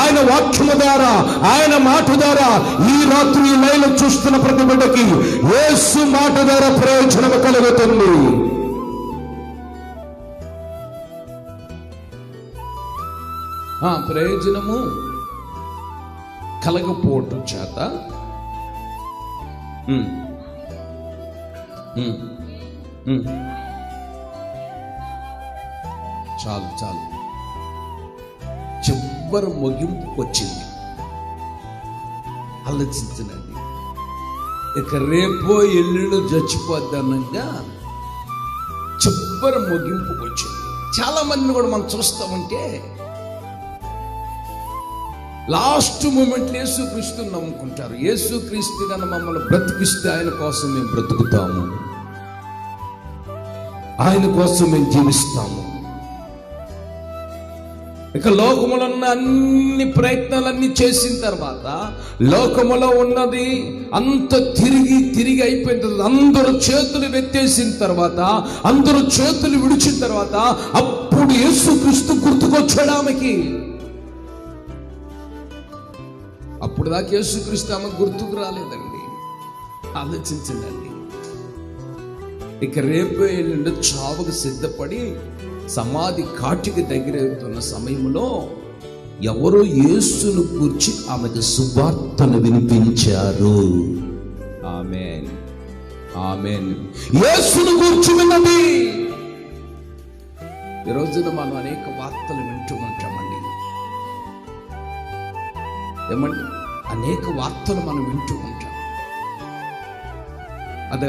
ఆయన వాక్యము ద్వారా, ఆయన మాట ద్వారా ఈ రాత్రి ఈ లైవ్లో చూస్తున్న ప్రతి బిడ్డకి యేసు మాట ద్వారా ప్రయోజనము కలుగుతుంది. ప్రయోజనము కలగపోవటం చేత చాలు చాలు చివరి ముగింపు వచ్చింది. ఆలోచించనండి, ఇక రేపో ఎల్లుండో చచ్చిపోద్దనంగా చివరి ముగింపుకు వచ్చింది. చాలా మందిని కూడా మనం చూస్తూ ఉంటే లాస్ట్ మూమెంట్లో యేసుక్రీస్తుని నమ్ముకుంటారు. యేసుక్రీస్తు కన్నా మమ్మల్ని బ్రతికిస్తే ఆయన కోసం మేము బ్రతుకుతాము, ఆయన కోసం మేము జీవిస్తాము. ఇక లోకములో ఉన్న అన్ని ప్రయత్నాలన్నీ చేసిన తర్వాత, లోకములో ఉన్నది అంత తిరిగి అయిపోయిన తర్వాత, అందరూ చేతులు వెత్తేసిన తర్వాత, అందరూ చేతులు విడిచిన తర్వాత, అప్పుడు యేసుక్రీస్తు గుర్తుకొచ్చాడు ఆమెకి. అప్పుడు దాకా యేసుక్రీస్తు ఆమె గుర్తుకు రాలేదండి. ఆలోచించండి. ఇక రేపు ఎల్లుండి చావుకు సిద్ధపడి సమాధి కాటికి దగ్గరవుతున్న సమయంలో ఎవరో యేసును కూర్చి ఆమెకు సువార్తను వినిపించారు. ఆమేన్, ఆమేన్. యేసును కూర్చి విన్నది. ఈ రోజున మనం అనేక వార్తలు వింటూ ఉంటామండి. ఏమండి, అనేక వార్తలు మనం వింటూ ఉంటాం.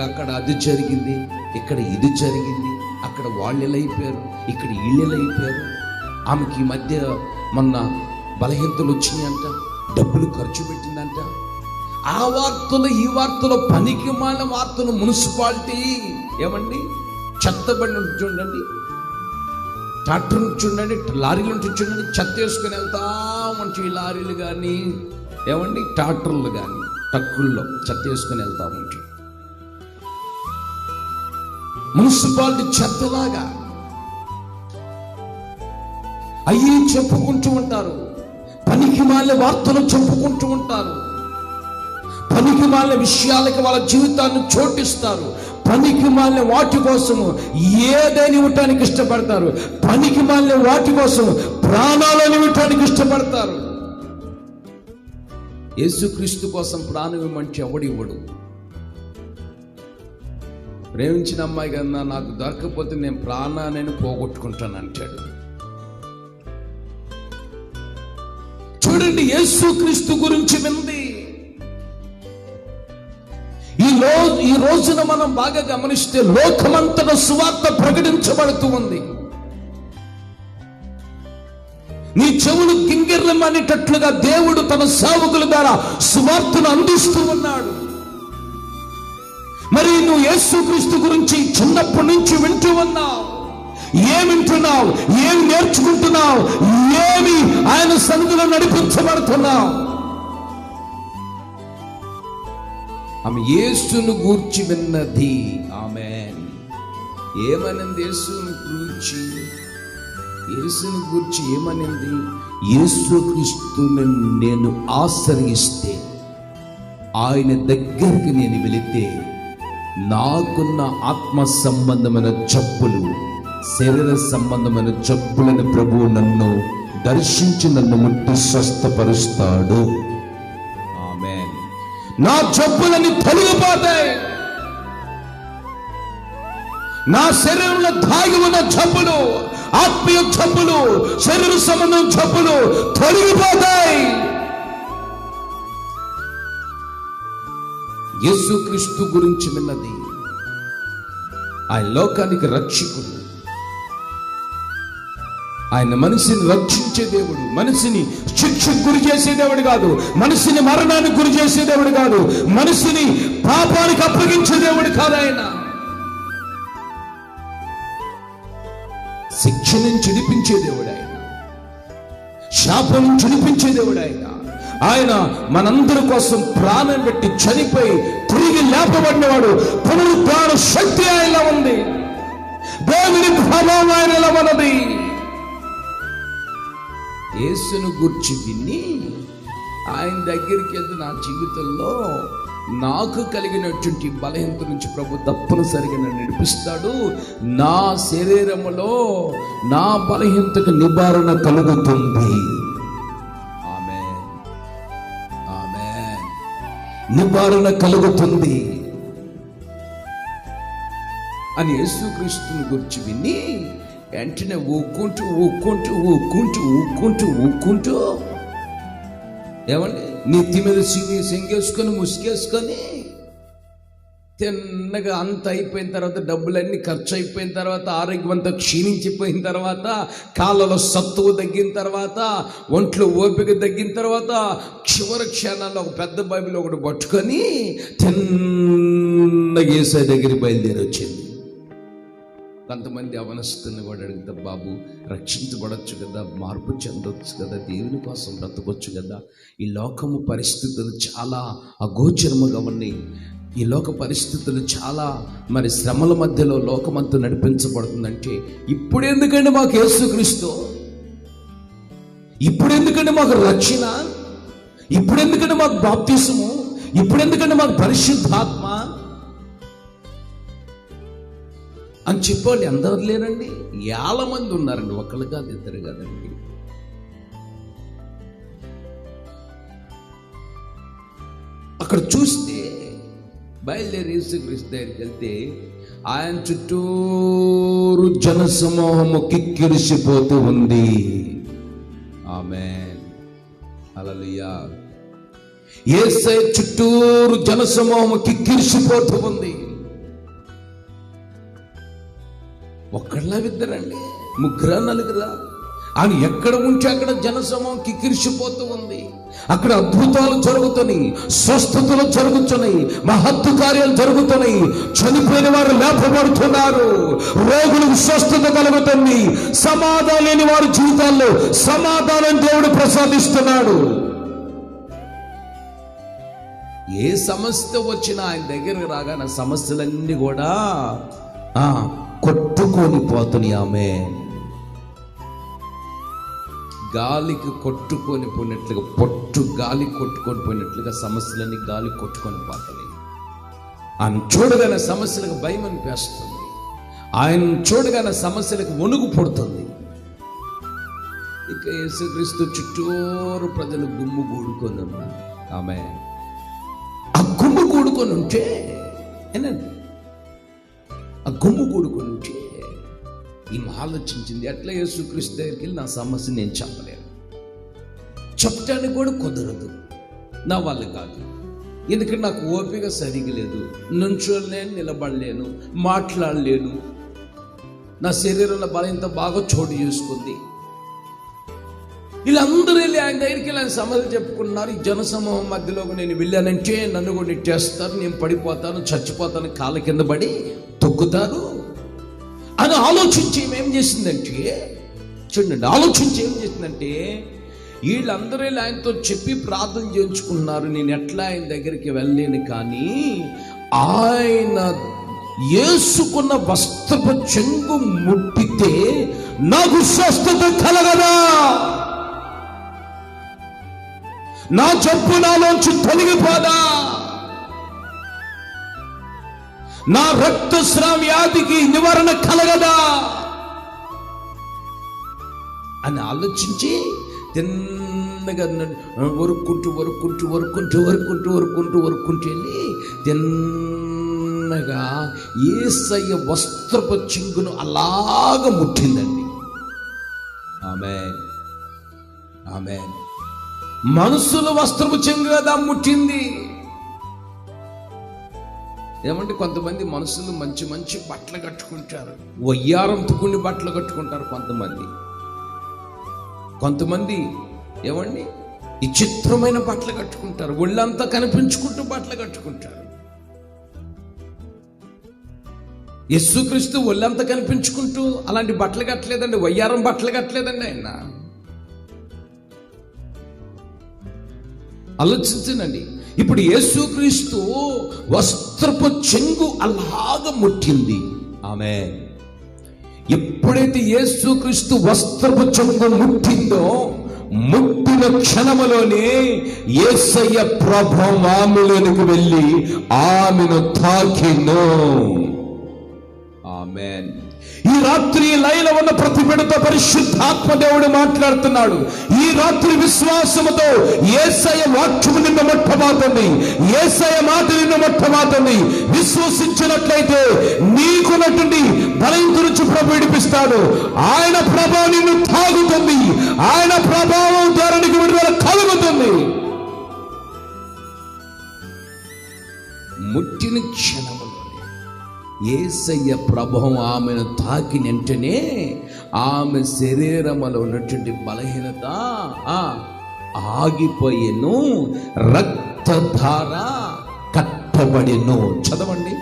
అక్కడ అది జరిగింది, ఇక్కడ ఇది జరిగింది, అక్కడ వాళ్ళు ఎలా అయిపోయారు, ఇక్కడ వీళ్ళు ఎలా అయిపోయారు, ఆమెకి ఈ మధ్య మొన్న బలహీనతలు వచ్చినాయంట, డబ్బులు ఖర్చు పెట్టిందంట. ఆ వార్తలు ఈ వార్తలు పనికి మాలిన వార్తలు. మున్సిపాలిటీ ఏమండి, చెత్తబండి చూడండి, ట్రాక్టర్ చూడండి, లారీలు చూడండి, చెత్త వేసుకొని వెళ్తా ఉంటాయి. ఈ లారీలు కానీ ఏమండి, ట్రాక్టర్లు కానీ ట్రక్కుల్లో చెత్త వేసుకొని వెళ్తా ఉంటాయి. మున్సిపాలిటీ చెత్తలాగా అయ్యి చెప్పుకుంటూ ఉంటారు. పనికి మాలిన వార్తలు చెప్పుకుంటూ ఉంటారు. పనికి మాలిన విషయాలకి వాళ్ళ జీవితాన్ని చోటిస్తారు. పనికి మాలిన వాటి కోసము ఏదైనా ఇవ్వటానికి ఇష్టపడతారు. పనికి మాలిన వాటి కోసం ప్రాణాలను ఇవ్వటానికి ఇష్టపడతారు. యేసుక్రీస్తు కోసం ప్రాణం ఇవ్వమంటే ఎవడివ్వడు. ప్రేమించిన అమ్మాయి కన్నా నాకు దొరకపోతే నేను ప్రాణాన్ని పోగొట్టుకుంటాను అంటాడు. చూడండి, యేసుక్రీస్తు గురించి వింది. ఈ రోజున మనం బాగా గమనిస్తే లోకమంతటా సువార్త ప్రకటించబడుతూ ఉంది. నీ చెవులు గింగిర్లమనేటట్లుగా దేవుడు తన సేవకుల ద్వారా సువార్తను అందిస్తూ ఉన్నాడు. మరి నువ్వు యేసుక్రీస్తు గురించి చిన్నప్పటి నుంచి వింటూ ఉన్నావు. ఏం వింటున్నావు, ఏం నేర్చుకుంటున్నావు, ఏమి ఆయన సన్నిధిలో నడిపించబడుతున్నావు. ఆమె యేసును గూర్చి విన్నది. ఆమేన్. ఏమనింది యేసును గూర్చి ఏమనింది? యేసుక్రీస్తుని నేను ఆశ్రయిస్తే, ఆయన దగ్గరికి నేను వెళితే నాకున్న ఆత్మ సంబంధమైన జబ్బులు, శరీర సంబంధమైన జబ్బులను ప్రభువు నన్ను దర్శించి నన్ను ముట్టి స్వస్థపరుస్తాడు. ఆమేన్. నా జబ్బులని తొలగిపోతాయి. నా శరీరంలో దాగి ఉన్న జబ్బులు, ఆత్మీయ జబ్బులు, శరీర సంబంధం జబ్బులు తొలగిపోతాయి. యేసుక్రీస్తు గురించి విన్నది. ఆయన లోకానికి రక్షకుడు. ఆయన మనిషిని రక్షించే దేవుడు. మనిషిని శిక్షకు గురి చేసే దేవుడు కాదు. మనిషిని మరణానికి గురి చేసే దేవుడు కాదు. మనిషిని పాపానికి అప్పగించే దేవుడు కాదు. ఆయన శిక్ష నుంచి విడిపించే దేవుడు. ఆయన శాపం నుంచి విడిపించే దేవుడు. ఆయన మనందరి కోసం ప్రాణం పెట్టి చనిపోయి తిరిగి లేపబడినవాడు. పునరుద్ధాన శక్తి ఆయనలో ఉంది. దేవుని ప్రభావం ఆయనలో ఉన్నది. యేసును గూర్చి విని ఆయన దగ్గరికి వెళ్తే నా జీవితంలో నాకు కలిగినటువంటి బలహీనత నుంచి ప్రభు తప్పనిసరిగా నన్ను నడిపిస్తాడు. నా శరీరములో నా బలహీనతకు నివారణ కలుగుతుంది. ఆమేన్, ఆమేన్. నివారణ కలుగుతుంది అని యేసుక్రీస్తుని గురించి విని వెంటనే ఊక్కుంటూ ఏమండి, నెత్తి మీద సెంగేసుకొని ముసుగేసుకొని తిన్నగా అంత అయిపోయిన తర్వాత, డబ్బులన్నీ ఖర్చు అయిపోయిన తర్వాత, ఆరోగ్యం అంతా క్షీణించిపోయిన తర్వాత, కాళ్ళలో సత్తువు తగ్గిన తర్వాత, ఒంట్లో ఓపిక తగ్గిన తర్వాత, చివరి క్షణాల్లో ఒక పెద్ద బైబిల్ ఒకటి పట్టుకొని తిన్నగా యేసయ్య దగ్గర బయలుదేరి వచ్చింది. కొంతమంది అవనస్తుని కూడా అడిగితే, బాబు రక్షించబడవచ్చు కదా, మార్పు చెందొచ్చు కదా, దేవుని కోసం బ్రతకొచ్చు కదా, ఈ లోకము పరిస్థితులు చాలా అగోచరముగా ఉన్నాయి, ఈ లోక పరిస్థితులు చాలా మరి శ్రమల మధ్యలో లోకమంతా నడిపించబడుతుందంటే, ఇప్పుడు ఎందుకండి మాకు యేసుక్రీస్తు, ఇప్పుడు ఎందుకండి మాకు రక్షణ, ఇప్పుడు ఎందుకండి మాకు బాప్తిసము, ఇప్పుడు ఎందుకండి మాకు పరిశుద్ధాత్మ అని చెప్పండి. అందరూ లేరండి, వేల మంది ఉన్నారండి, ఒకళ్ళు కాదు ఇద్దరు కాదండి. అక్కడ చూస్తే బయలుదేరి యేసుక్రీస్తు దగ్గరికి వెళ్తే ఆయన చుట్టూరు జనసమూహము కిక్కిరిసిపోతూ ఉంది. ఆమేన్, హల్లెలూయా. యేసయ్య చుట్టూరు జనసమూహము కిక్కిరిసిపోతూ ఉంది. ఒక్కళ్ళ ఇద్దరండి, ముగ్గురా నలుగురా, ఆయన ఎక్కడ ఉంటే అక్కడ జనసమూహం కిక్కిరిసిపోతూ ఉంది. అక్కడ అద్భుతాలు జరుగుతున్నాయి, స్వస్థతలు జరుగుతున్నాయి, మహత్తు కార్యాలు జరుగుతున్నాయి, చనిపోయిన వారు లేపబడుతున్నారు, రోగులకు స్వస్థత కలుగుతుంది, సమాధానం లేని వారి జీవితాల్లో సమాధానం దేవుడు ప్రసాదిస్తున్నాడు. ఏ సమస్య వచ్చినా ఆయన దగ్గరకు రాగానే సమస్యలన్నీ కూడా కొట్టుకొని పోతున్నాయి. ఆమె గాలికి కొట్టుకొని పోయినట్లుగా, పొట్టు గాలి కొట్టుకొని పోయినట్లుగా సమస్యలన్నీ గాలి కొట్టుకొని పోతున్నాయి. ఆయన చూడగానే సమస్యలకు భయం అనిపిస్తుంది, ఆయన చూడగానే సమస్యలకు వణుకు పుడుతుంది. ఇక యేసుక్రీస్తు చుట్టూరు ప్రజలు గుమ్ము కూడుకొని ఉన్నారు. ఆమె ఆ గుమ్ము కూడుకొని ఉంటే ఏనండి, ఆ గుమ్ము కూడుకొని ఉంటే ఈమె ఆలోచించింది, ఎట్లా యేసుక్రీస్తు దగ్గరికి వెళ్ళి నా సమస్య నేను చెప్పలేను, చెప్పడానికి కూడా కుదరదు, నా వల్ల కాదు, ఎందుకంటే నాకు ఓపిక సరిగా లేదు, నుంచోలేను, నిలబడలేను, మాట్లాడలేను, నా శరీరంలో బలహీనత బాగా చోటు చేసుకుంది. వీళ్ళందరూ వెళ్ళి ఆయన దగ్గరికి వెళ్ళి ఆయన సమస్యలు చెప్పుకున్నారు. ఈ జనసమూహం మధ్యలోకి నేను వెళ్ళానంటే నన్ను కూడా నెట్టేస్తారు, నేను పడిపోతాను, చచ్చిపోతాను, కాళ్ళ కింద పడి తొక్కుతారు అని ఆలోచించి ఏం చేసిందంటే, చూడండి, ఆలోచించి ఏం చేసిందంటే, వీళ్ళందరూ ఆయనతో చెప్పి ప్రార్థన చేయించుకున్నారు, నేను ఎట్లా ఆయన దగ్గరికి వెళ్ళలేను, కానీ ఆయన యేసుకున్న వస్త్రపు చెంగు ముట్టితే నాకు స్వస్థత కలగదా, నా జబ్బు నాలోంచి తొలగిపోదా, నా రక్తస్రావ వ్యాధికి నివారణ కలగదా అని ఆలోచించి తిన్నగా వరుక్కుంటూ వెళ్ళి తిన్నగా యేసయ్య వస్త్రపు చెంగును అలాగ ముట్టిందండి. ఆమేన్, ఆమేన్. మనుషుల వస్త్రపు చెంగు కదా ముట్టింది. ఏమంటే కొంతమంది మనుషులు మంచి మంచి బట్టలు కట్టుకుంటారు, వయ్యారంతుకుని బట్టలు కట్టుకుంటారు, కొంతమంది ఏమండి విచిత్రమైన బట్టలు కట్టుకుంటారు, ఒళ్ళంతా కనిపించుకుంటూ బట్టలు కట్టుకుంటారు. యేసుక్రీస్తు ఒళ్ళంతా కనిపించుకుంటూ అలాంటి బట్టలు కట్టలేదండి, వయ్యారం బట్టలు కట్టలేదండి. ఆయన ఆలోచించండి. ఇప్పుడు యేసుక్రీస్తు వస్త్రపు చెంగు అలాగ ముట్టింది. ఆమేన్. ఎప్పుడైతే యేసుక్రీస్తు వస్త్రపు చెంగు ముట్టిందో, ముట్టిన క్షణములోనే యేసయ్య ప్రభావం ఆమెలోనికి వెళ్ళి ఆమెను తాకిను. ఆమేన్. ఈ రాత్రి లైలో ఉన్న ప్రతి బిడ్డతో పరిశుద్ధాత్మ దేవుడు మాట్లాడుతున్నాడు. ఈ రాత్రి విశ్వాసముతో యేసయ్య వాక్యము నిన్ను ముట్టబోతుంది, యేసయ్య మాట నిన్ను ముట్టబోతుంది. విశ్వసించినట్లయితే నీకున్నటువంటి బలహీనత నుంచి ప్రభు విడిపిస్తాడు. ఆయన ప్రభావం నిన్ను తాగుతుంది, ఆయన ప్రభావం ద్వారా నీకు విడుదల కలుగుతుంది. ముట్టిన క్షణము యేసయ్య ప్రభావం ఆమెను తాకిన వెంటనే ఆమె శరీరములో ఉన్నటువంటి బలహీనత ఆగిపోయేను, రక్తధార కట్టబడిను. చదవండి.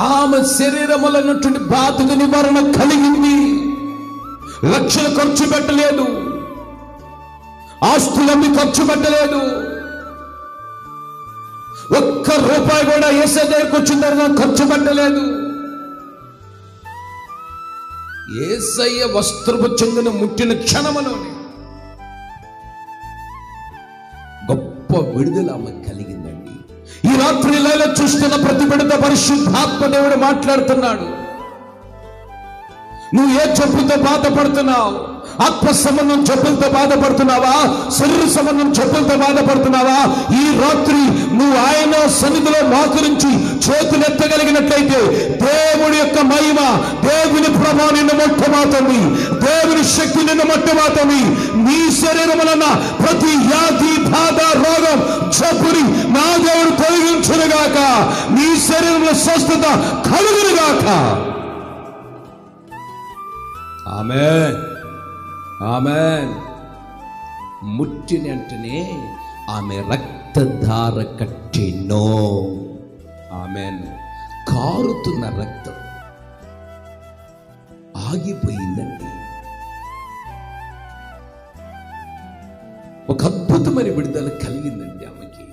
ఆమె శరీరములో ఉన్నటువంటి బాధకు నివారణ కలిగింది. లక్షలు ఖర్చు పెట్టలేదు, ఆస్తులన్నీ ఖర్చు పెట్టలేదు, ఒక్క రూపాయి కూడా యేసయ్య దగ్గరికి వచ్చిన తర్వాత ఖర్చు పెట్టలేదు. యేసయ్య వస్త్రపు చెంగును ముట్టిన క్షణములోనే గొప్ప విడుదల ఆమె కలిగిందండి. ఈ రాత్రి లైలా చూస్తున్న ప్రతి బిడ్డ పరిశుద్ధాత్మ దేవుడు మాట్లాడుతున్నాడు. నువ్వు ఏ జబ్బుతో బాధపడుతున్నావు? ఆత్మ సంబంధం జబ్బులతో బాధపడుతున్నావా? శరీర సంబంధం జబ్బులతో బాధపడుతున్నావా? ఈ రాత్రి నువ్వు ఆయన సన్నిధిలో మోకరించి చేతులు ఎత్తగలిగినట్లయితే దేవుడి యొక్క మహిమ, దేవుని ప్రభావం నిన్ను మొట్టమవుతుంది, దేవుని శక్తి నిన్ను మొట్టమవుతుంది. నీ శరీరములన్న ప్రతి వ్యాధి, బాధ, రోగం, జబ్బుని నా దేవుడు తొలగించునుగాక. నీ శరీరంలో స్వస్థత కలుగునుగాక. ఆమేన్, ఆమేన్. ముట్టిన వెంటనే ఆమె రక్తధార కట్టెనో. ఆమేన్. కారుతున్న రక్తం ఆగిపోయిందండి. ఒక అద్భుతమైన విడుదల కలిగిందండి ఆమెకి.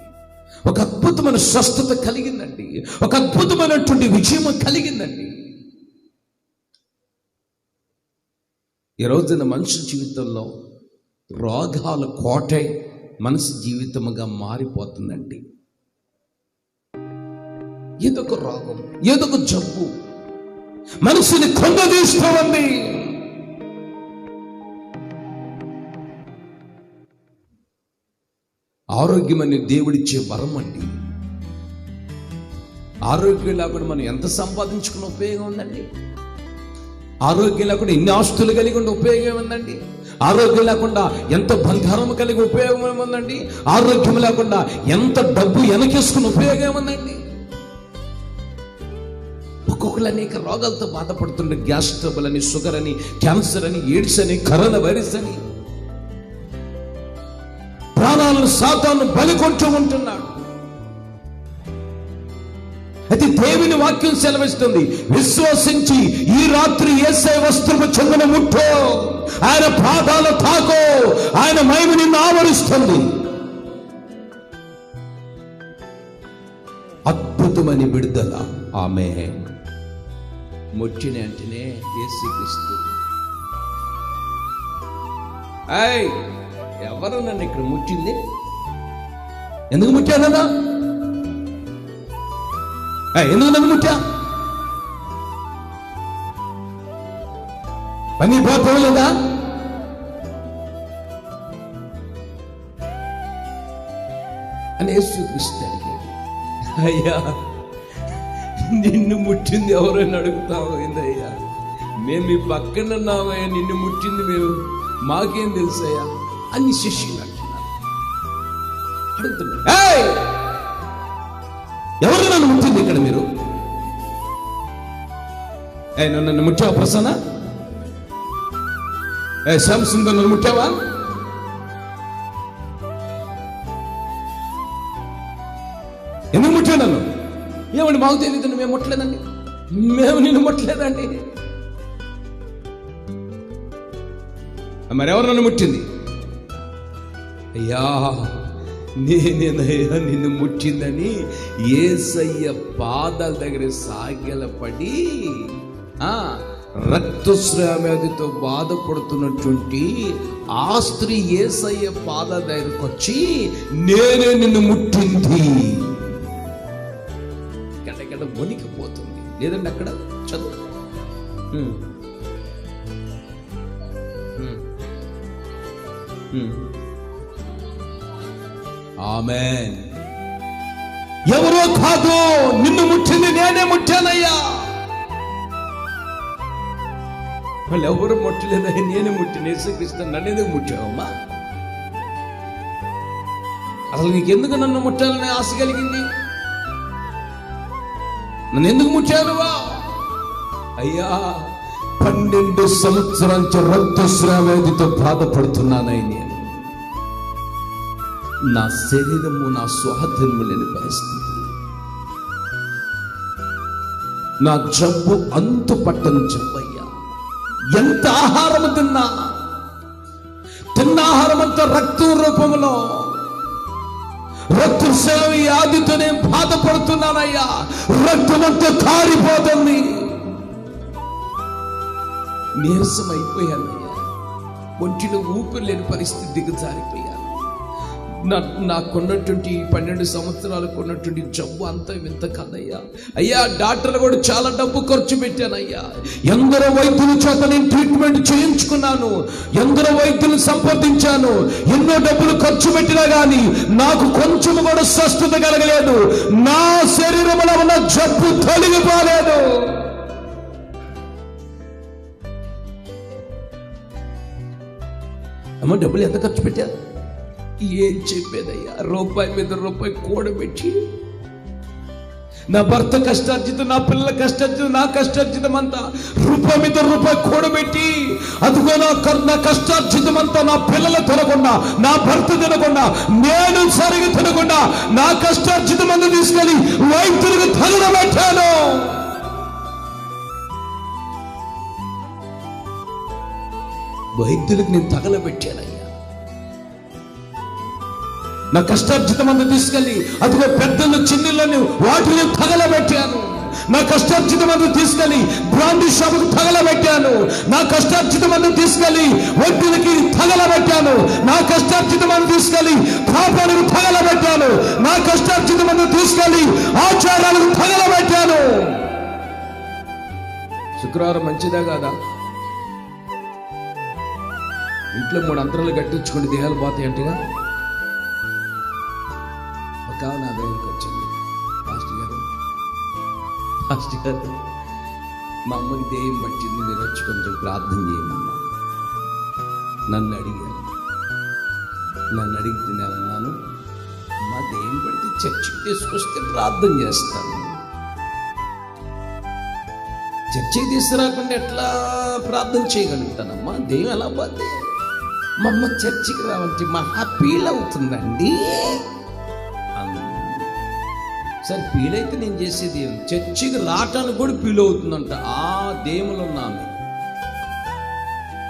ఒక అద్భుతమైన స్వస్థత కలిగిందండి. ఒక అద్భుతమైనటువంటి విజయం కలిగిందండి. ఈ రోజున మనిషి జీవితంలో రోగాల కోటే మనిషి జీవితముగా మారిపోతుందండి. ఏదొక రోగం, ఏదొక జబ్బు మనిషిని కొంగదీస్తూ ఉంది. ఆరోగ్యం అనే దేవుడిచ్చే వరం అండి. ఆరోగ్యం లేకుండా మనం ఎంత సంపాదించుకున్న ఉపయోగం ఉందండి? ఆరోగ్యం లేకుండా ఎన్ని ఆస్తులు కలిగి ఉండే ఉపయోగం ఉందండి? ఆరోగ్యం లేకుండా ఎంత బంగారం కలిగి ఉపయోగం ఏముందండి? ఆరోగ్యం లేకుండా ఎంత డబ్బు వెనకేసుకుని ఉపయోగం ఏముందండి? ఒక్కొక్కరు అనేక రోగాలతో బాధపడుతుండే, గ్యాస్ ట్రబుల్ అని, షుగర్ అని, క్యాన్సర్ అని, ఎయిడ్స్ అని, కరోనా వైరస్ అని ప్రాణాలను సాతాను బలికొంటూ ఉంటున్నాడు. అయితే దేవుని వాక్యం సెలవిస్తుంది, విశ్వసించి ఈ రాత్రి యేసయ్య వస్త్రపు చెంగున ముట్టో, ఆయన పాదాలు తాకో, ఆయన మహిమ నిన్ను ఆవరిస్తుంది. అద్భుతమైన విడుదల. ఆమేన్. ముట్టిన వెంటనే యేసుక్రీస్తు, ఎవరు నన్ను ఇక్కడ ముట్టింది? ఎందుకు ముట్టానన్నా? ఎందుకు నన్ను ముట్టా? పని పోలేదా? అని యేసుక్రీస్తు అడిగాడు. అయ్యా, నిన్ను ముట్టింది ఎవరైనా అడుగుతావు ఏందయ్యా? మేము మీ పక్కన ఉన్నామయ్యా, నిన్ను ముట్టింది మేము మాకేం తెలుసయ్యా అని శిష్యులు అంటున్నారు. అడుగుతున్నా, ఎవరు నన్ను ముట్టింది ఇక్కడ? మీరు నన్ను ముట్టావా? ప్రసన్న శాంసంగ్ నన్ను ముట్టావా? ఎందుకు ముట్టా నన్ను? ఏమండి మాకు తెలియదు, మేము ముట్టలేదండి, మేము నిన్ను ముట్టలేదండి. మరెవరు నన్ను ముట్టింది? అయ్యా, నేనేనయ్యా నిన్ను ముట్టిందని యేసయ్య పాదాల దగ్గర సాగిలపడి రక్తస్రావ్యాధితో బాధపడుతున్నటువంటి ఆ స్త్రీ యేసయ్య పాదాల దగ్గరకు వచ్చి నేనే నిన్ను ముట్టింది. ఎక్కడ వణికిపోతుంది లేదండి? అక్కడ చదువు. ఆమేన్. ఎవరో కాదు, నిన్ను ముట్టింది నేనే ముట్టానయ్యా. వాళ్ళు ఎవరు ముట్టలేదయ్యా, నేనే ముట్టిన. యేసుక్రీస్తు నన్ను ఎందుకు ముట్టావమ్మా? అసలు నీకెందుకు నన్ను ముట్టాలని ఆశ కలిగింది? నన్ను ఎందుకు ముట్టానువా? అయ్యా, 12 సంవత్సరాల రక్తస్రావేదితో బాధపడుతున్నానయ్య. నేను నా శరీరము నా స్వాధీనము లేని పరిస్థితి. నా జబ్బు అంతు పట్టని జబ్బయ్యా. ఎంత ఆహారము తిన్న ఆహారం అంతా రక్తం రూపంలో రక్తస్రావ వ్యాధితో నేను బాధపడుతున్నానయ్యా. రక్తం అంతా కారిపోతుంది. నీరసం అయిపోయానయ్యా. ఒంటిలో ఊపిరి లేని పరిస్థితి దిగజారిపోయాను. నాకున్నటువంటి 12 సంవత్సరాలకు ఉన్నటువంటి జబ్బు అంతా ఇంత కాదయ్యా. అయ్యా, డాక్టర్లు కూడా చాలా డబ్బు ఖర్చు పెట్టానయ్యా. ఎందరో వైద్యుల చేత నేను ట్రీట్మెంట్ చేయించుకున్నాను, ఎందరో వైద్యులు సంప్రదించాను, ఎన్నో డబ్బులు ఖర్చు పెట్టినా కానీ నాకు కొంచెం కూడా స్వస్థత కలగలేదు. నా శరీరంలో ఉన్న జబ్బు తొలగిపోలేదు. అమ్మ, డబ్బులు ఎంత ఖర్చు పెట్టారు? ఏం చెప్పేదయ్యా? రూపాయి మీద రూపాయి కూడబెట్టి నా భర్త కష్టార్జితం, నా పిల్లల కష్టార్జితం, నా కష్టార్జితం అంతా రూపాయి మీద రూపాయి కూడబెట్టి, అదిగో నా కష్టార్జితం అంతా నా పిల్లలు తినకుండా, నా భర్త తినకుండా, నేను సరిగా తినకుండా నా కష్టార్జితం అంతా తీసుకెళ్ళి వైద్యులకు తగలబెట్టాను. వైద్యులకు నేను తగలబెట్టానయ్యా. నా కష్టార్జితం అంతా తీసుకెళ్ళి అదిగో పెద్దలు చిన్నిళ్ళని వాటిని తగలబెట్టాను. నా కష్టార్జితం అంతా తీసుకెళ్ళి బ్రాండీ షాపుకు తగలబెట్టాను. నా కష్టార్జితం అంతా తీసుకెళ్ళి వడ్డీలకి తగలబెట్టాను. నా కష్టార్జితం అంతా తీసుకెళ్ళి కాపాడుకు తగలబెట్టాను. నా కష్టార్జితం అంతా తీసుకెళ్ళి ఆచారాలకు తగలబెట్టాను. శుక్రవారం మంచిదా కాదా? ఇంట్లో 3 అంతరాలు కట్టించుకుని దేహాలు పోతాయి అంటేగా. నా దగ్గరికి వచ్చింది పాస్టర్ గారు, మా అమ్మకి దెయ్యం పట్టింది, మీరు వచ్చి కొంచెం ప్రార్థన చేయమన్నా. నన్ను అడిగితే నేను అన్నాను, మా దెయ్యం పడితే చర్చికి తీసుకొస్తే ప్రార్థన చేస్తాను. చర్చికి తీసుకురాకుండా ఎట్లా ప్రార్థన చేయగలుగుతానమ్మా? దెయ్యం ఎలా పోతే? మా అమ్మ చర్చికి రావంటే మహా ఫీల్ అవుతుందండి. సరే, ఫీల్ అయితే నేను చేసేది చర్చికి రావటానికి కూడా ఫీల్ అవుతుందంట. ఆ దేవులు ఉన్నాను.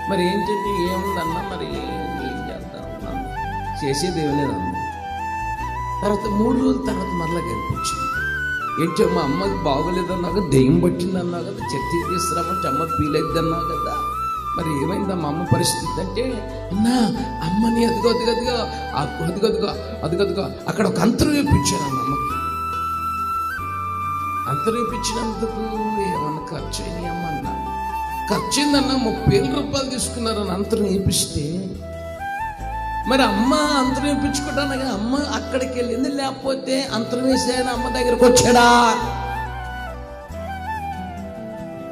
మరి ఏంటంటే ఏముందన్నా, మరి ఏం చేద్దాం, చేసేది ఏమి లేదన్నా. తర్వాత 3 రోజుల తర్వాత మరలా కనిపించింది. ఏంటి మా అమ్మకి బాగోలేదన్నా, దెయ్యం పట్టిందన్నా కదా, చర్చికి తీసుకురామంటే అమ్మ ఫీల్ అవుతుంది అన్నా కదా. మరి ఏమైందా మా అమ్మ పరిస్థితి అంటే, అన్నా అమ్మని అదిగో అక్కడ ఒక అంతరం వేయించాను అన్న. అమ్మకి అంతరం వేయించినందుకు ఏమన్నా ఖర్చు అయినాయి అమ్మ అన్నా. ఖర్చు అయిందన్నా, 30,000 రూపాయలు తీసుకున్నారని అంతరం వేపిస్తే. మరి అమ్మ అంతరం వేయించుకోవడానికి అమ్మ అక్కడికి వెళ్ళింది, లేకపోతే అంతరం వేసాయని అమ్మ దగ్గరకు వచ్చాడా?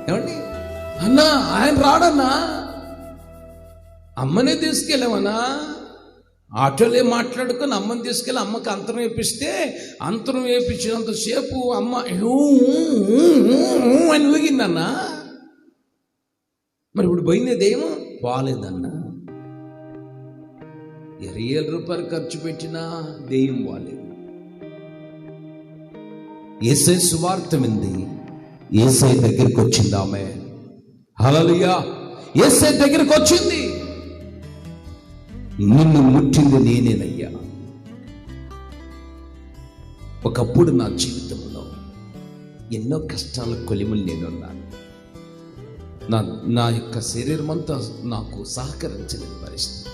ఏమండి అన్నా, ఆయన రాడన్నా, అమ్మనే తీసుకెళ్ళామన్నా. ఆటోలే మాట్లాడుకొని అమ్మని తీసుకెళ్ళి అమ్మకి అంతరం వేపిస్తే, అంతరం వేపించినంతసేపు అమ్మ అని ఊగిందన్నా. మరి ఇప్పుడు పోయినదేమో బాగాలేదన్నా. 20,000 రూపాయలు ఖర్చు పెట్టినా దెయ్యం బాగాలేదు. యేసై సువార్త వింది, యేసై దగ్గరికి వచ్చింది ఆమె. హల్లెలూయా! యేసై దగ్గరికి వచ్చింది. నిన్ను ముట్టింది నేనేనయ్యా. ఒకప్పుడు నా జీవితంలో ఎన్నో కష్టాల కొలిములు నేనున్నాను. నా యొక్క శరీరం అంతా నాకు సహకరించలేని పరిస్థితి.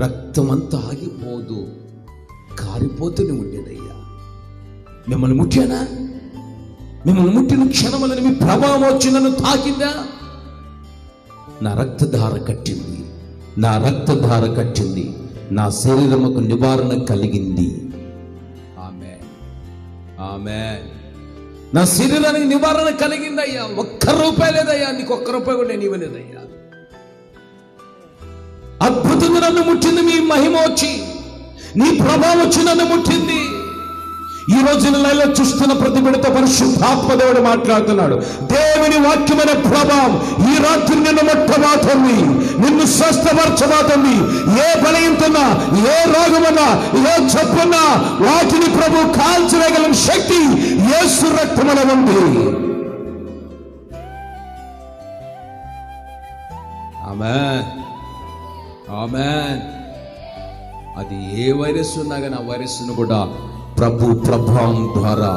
రక్తం అంతా ఆగిపోదు, కారిపోతూనే ఉండేదయ్యా. మిమ్మల్ని ముట్టానా? మిమ్మల్ని ముట్టిన క్షణములను మీ ప్రభావం వచ్చి నన్ను తాకిందా? నా రక్తధార కట్టింది, నా శరీరముకు నివారణ కలిగింది. ఆమేన్. నా శరీరానికి నివారణ కలిగిందయ్యా. 1 రూపాయి లేదయ్యా, నీకు 1 రూపాయి కూడా నేను ఇవ్వలేదయ్యా. అద్భుతంగా నన్ను ముట్టింది మీ మహిమ వచ్చి, నీ ప్రభావం వచ్చి నన్ను ముట్టింది. ఈ రోజు నెలలో చూస్తున్న ప్రతి బిడ్డతో పరిశుద్ధాత్మ దేవుడు మాట్లాడుతున్నాడు. దేవుని వాక్యమైన ప్రభావం ఈ రాత్రి నిన్ను ముట్టబోతుంది, నిన్ను స్వస్థపరచబోతుంది. ఏ బలహీనతన్నా, ఏ రోగమన్నా, ఏ జబ్బున్నా వాటిని ప్రభు కాల్చివేయగల శక్తి యేసు రక్తములో ఉంది. ఆమేన్, ఆమేన్. అది ఏ వైరస్ ఉన్నా కానీ ఆ వైరస్ను కూడా ప్రభు ప్రభావం ద్వారా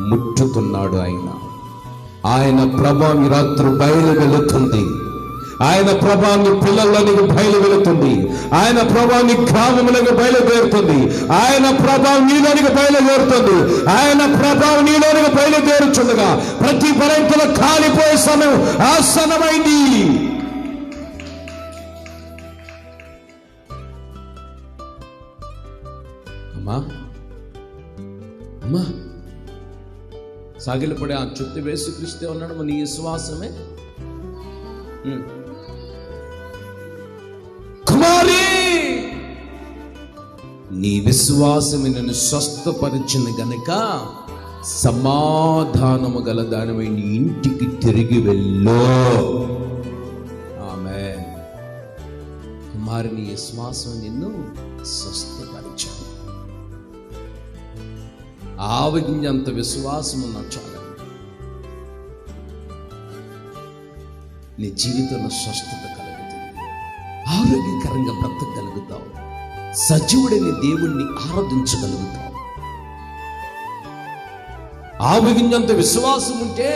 ముట్టుతున్నాడు. ఆయన ప్రభావం ఈ రాత్రి బయలు వెళుతుంది. ఆయన ప్రభావాన్ని పిల్లల్లోనికి బయలు వెళుతుంది. ఆయన ప్రభావాన్ని గ్రామములకు బయలుదేరుతుంది. ఆయన ప్రభావం నీలోనికి బయలుదేరుతుంది. ఆయన ప్రభావం నీలోనికి బయలుదేరుచుండగా ప్రతి బలహీనతలో కాలిపోయే సమయం ఆసన్నమైంది. అమ్మా, అమ్మా, సాగిలపడే ఆ చుట్టూ వేసి క్రీస్తే ఉన్నాడు. నీ విశ్వాసమే కుమారి, నీ విశ్వాసమే నన్ను స్వస్థపరిచిన గనుక సమాధానము గల దానివై నీ ఇంటికి తిరిగి వెళ్ళు. ఆమేన్. కుమారి, నీ విశ్వాసం నిన్ను స్వస్థపరిచాను. ఆవగింజంత విశ్వాసం ఉన్న చాలు నీ జీవితంలో స్వస్థత కలుగుతుంది. ఆరోగ్యకరంగా బ్రతకగలుగుతావు. సజీవుడైన దేవుణ్ణి ఆరాధించగలుగుతావు. ఆవగింజంత విశ్వాసం ఉంటే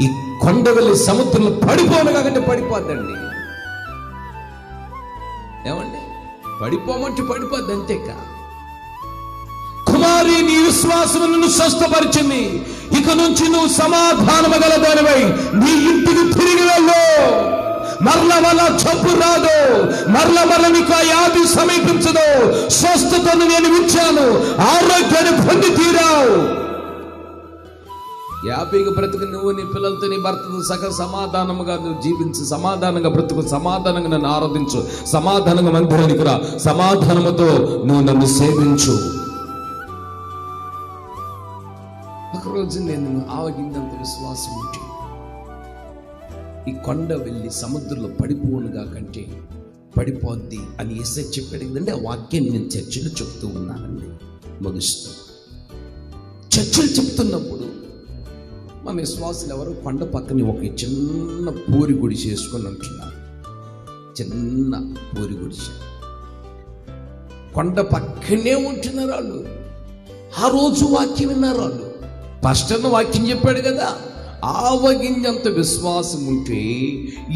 ఈ కొండ వెళ్ళి సముద్రంలో పడిపోను కాకంటే పడిపోద్దండి. ఏమండి, పడిపోమంటే పడిపోద్ది, అంతేకా. కుమారి, నీ విశ్వాసం నిన్ను స్వస్థపరిచింది. ఇక నుంచి నువ్వు సమాధానము గల దానివై నీ ఇంటికి తిరిగి వెళ్ళు. మరల వల్ల జబ్బు రాదు, మరల నీకు ఆ వ్యాధి సమీపించదు. స్వస్థతను నేను ఇచ్చాను, ఆరోగ్యాన్ని పొంది తీరావు. హ్యాపీగా బ్రతుకు. నువ్వు నీ పిల్లలతో నీ భర్తతో సగ సమాధానముగా నువ్వు జీవించు. సమాధానంగా బ్రతుకు. సమాధానంగా నన్ను ఆరాధించు. సమాధానంగా మందిరానికి రా. సమాధానముతో నువ్వు నన్ను సేవించు. ఒకరోజు నేను ఆవగిందంత విశ్వాసం ఉంటే ఈ కొండ వెళ్ళి సముద్రంలో పడిపోనుగా కంటే పడిపోద్ది అని యేసే చెప్పాడు కదండి. ఆ వాక్యాన్ని నేను చర్చలు చెప్తూ ఉన్నానండి. ముగిస్తూ చర్చలు చెప్తున్నప్పుడు మన విశ్వాసులు ఎవరు కొండ పక్కన ఒక చిన్న పూరి గుడి చేసుకొని ఉంటున్నారు. చిన్న పూరి గుడిసె కొండ పక్కనే ఉంటున్నారు వాళ్ళు. ఆ రోజు వాక్యం విన్నారు వాళ్ళు. పాస్టర్ను వాక్యం చెప్పాడు కదా, ఆవగింజంత విశ్వాసం ఉంటే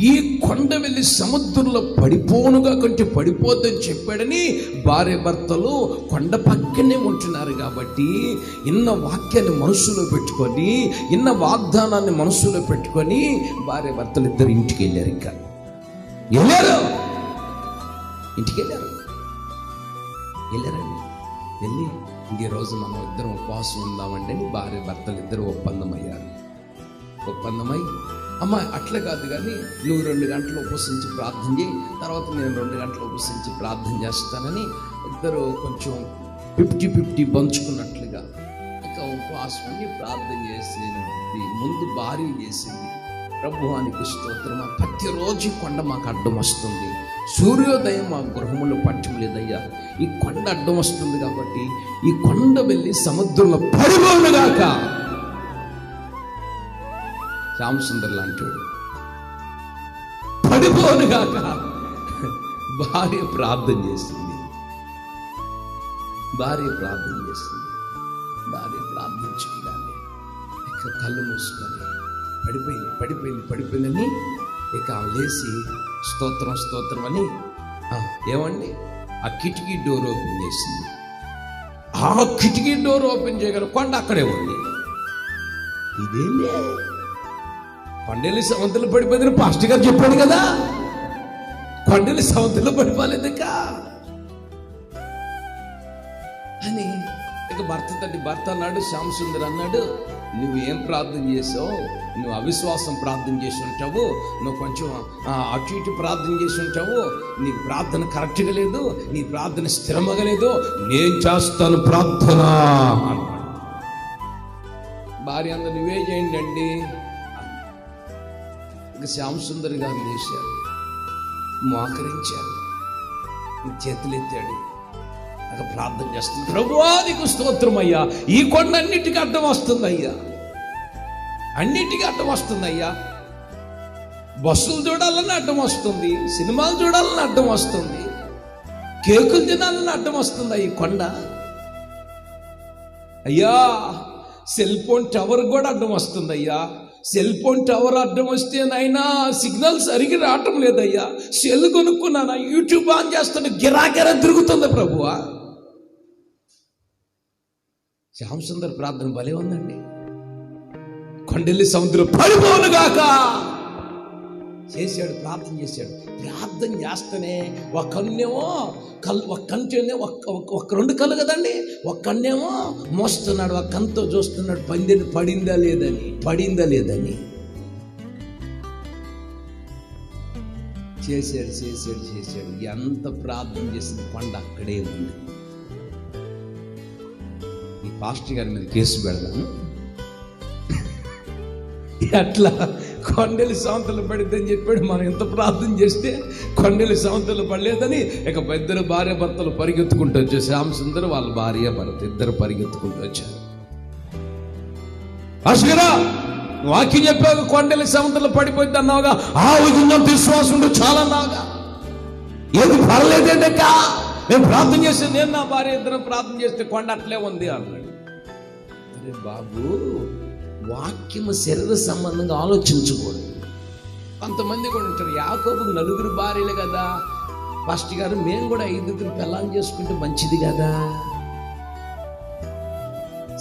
ఈ కొండ వెళ్ళి సముద్రంలో పడిపోనుగా కంటే పడిపోద్దని చెప్పాడని భార్య భర్తలు కొండ పక్కనే ఉంటున్నారు. కాబట్టి ఇన్న వాక్యాన్ని మనసులో పెట్టుకొని, ఇన్న వాగ్దానాన్ని మనసులో పెట్టుకొని భార్య భర్తలు ఇద్దరు ఇంటికి వెళ్ళారు. ఇంకా వెళ్ళారు, ఇంటికి వెళ్ళారండి. వెళ్ళి ఈ రోజు మనం ఇద్దరం ఉపవాసం ఉందామండి అని భార్య భర్తలు ఇద్దరు ఒప్పందమయ్యారు. ఒప్పందమై, అమ్మ అట్లా కాదు కానీ నువ్వు 2 గంటలు ఉపవసించి ప్రార్థన చేయి, తర్వాత నేను 2 గంటలు ఉపవసించి ప్రార్థన చేస్తానని ఇద్దరు కొంచెం 50-50 పంచుకున్నట్లుగా ఇక ఉపవాసం అని ప్రార్థన చేసింది. ముందు భార్య చేసింది. ప్రభువానికి స్తోత్రమా, ప్రతిరోజు కొండ మాకు అడ్డం వస్తుంది, సూర్యోదయం మా గృహములో పట్టం లేదయ్యా, ఈ కొండ అడ్డం వస్తుంది కాబట్టి ఈ కొండ వెళ్ళి సముద్రంలో పడిపోనుగాక. రామసుందర్ లాంటివాడు పడిపోనుగాక. భార్య ప్రార్థన చేసింది. భార్య ప్రార్థించగానే ఇక కళ్ళు మూసుకొని పడిపోయిందని ఇక లేచి స్తోత్రం అని ఏమండి ఆ కిటికీ డోర్ ఓపెన్ చేసింది. ఆ కిటికీ డోర్ ఓపెన్ చేయగల కొండ అక్కడే ఉంది. ఇదేలే కొండలి సముద్రంలో పడిపోయిందని పాస్టర్ గారు చెప్పాడు కదా. కొండలి సముద్రంలో పడిపోలేదుక అని ఇక భర్త అన్నాడు, శ్యామసుందర్ అన్నాడు, నువ్వేం ప్రార్థన చేసావు, నువ్వు అవిశ్వాసం ప్రార్థన చేసి ఉంటావు, నువ్వు కొంచెం అటు ఇటు ప్రార్థన చేసి ఉంటావు, నీ ప్రార్థన కరెక్ట్గా లేదు, నీ ప్రార్థన స్థిరంగా లేదు, నేను చేస్తాను ప్రార్థన అన్నాడు. భార్య అందరు నువ్వే చేయండి అండి. ఇక శ్యామ్ సుందర్ గారు లేచారు, మోకరించారు, చేతులు ఎత్తాడు, అక్కడ ప్రార్థన చేస్తుంది. ప్రభువా నీకు స్తోత్రం అయ్యా, ఈ కొండ అన్నిటికీ అడ్డం వస్తుందయ్యా, అన్నిటికీ అడ్డం వస్తుందయ్యా. బస్సులు చూడాలని అడ్డం వస్తుంది, సినిమాలు చూడాలని అడ్డం వస్తుంది, కేకులు తినాలని అడ్డం వస్తుంది ఈ కొండ అయ్యా. సెల్ ఫోన్ టవర్ కూడా అడ్డం వస్తుంది అయ్యా. సెల్ ఫోన్ టవర్ అడ్డం వస్తే నైనా సిగ్నల్ సరిగి రావటం లేదయ్యా. సెల్ కొనుక్కున్నానా, యూట్యూబ్ ఆన్ చేస్తుంటే గిరాగిరా తిరుగుతుంది ప్రభువా. శ్యామ్ సుందర్ ప్రార్థన భలే ఉందండి. కొండెల్లి సముద్రం పడిపోనుగాక చేశాడు, ప్రార్థన చేశాడు. ప్రార్థన చేస్తేనే ఒక కన్నేమో ఒక కంటేనే ఒక రెండు కళ్ళు కదండి, ఒక కన్నేమో మోస్తున్నాడు, ఒక కన్నుతో చూస్తున్నాడు పడిందా లేదని. చేశాడు. ఎంత ప్రార్థన చేసిన కొండ అక్కడే ఉంది. ఈ పాస్టర్ గారి మీద కేసు పెడదాను, అట్లా కొండలి సౌంతలు పడిద్దని చెప్పాడు. మనం ఎంత ప్రార్థన చేస్తే కొండలి సౌంతలు పడలేదని ఇక ఇద్దరు భార్య భర్తలు పరిగెత్తుకుంటూ వచ్చారు. శ్యామ్ సుందర్ వాళ్ళ భార్య భర్త ఇద్దరు పరిగెత్తుకుంటూ వచ్చారు. అశ్వరా వాక్యం చెప్పాక కొండలి సౌంతలు పడిపోయింది అన్నావుగా, ఆవుకున్నంత విశ్వాసం ఉండు చాలా నాగా, ఏది పర్లేదేంటక్క, నేను ప్రార్థన చేస్తే, నేను నా భార్య ఇద్దరు ప్రార్థన చేస్తే కొండ అట్లే ఉంది అన్నాడు. అరే బాబు, వాక్యము శరీర సంబంధంగా ఆలోచించకూడదు. కొంతమంది కూడా ఉంటారు, యాకోబుకు 4 భార్యలు కదా పాస్టర్ గారు, మేము కూడా 5 పెళ్ళాలు చేసుకుంటే మంచిది కదా.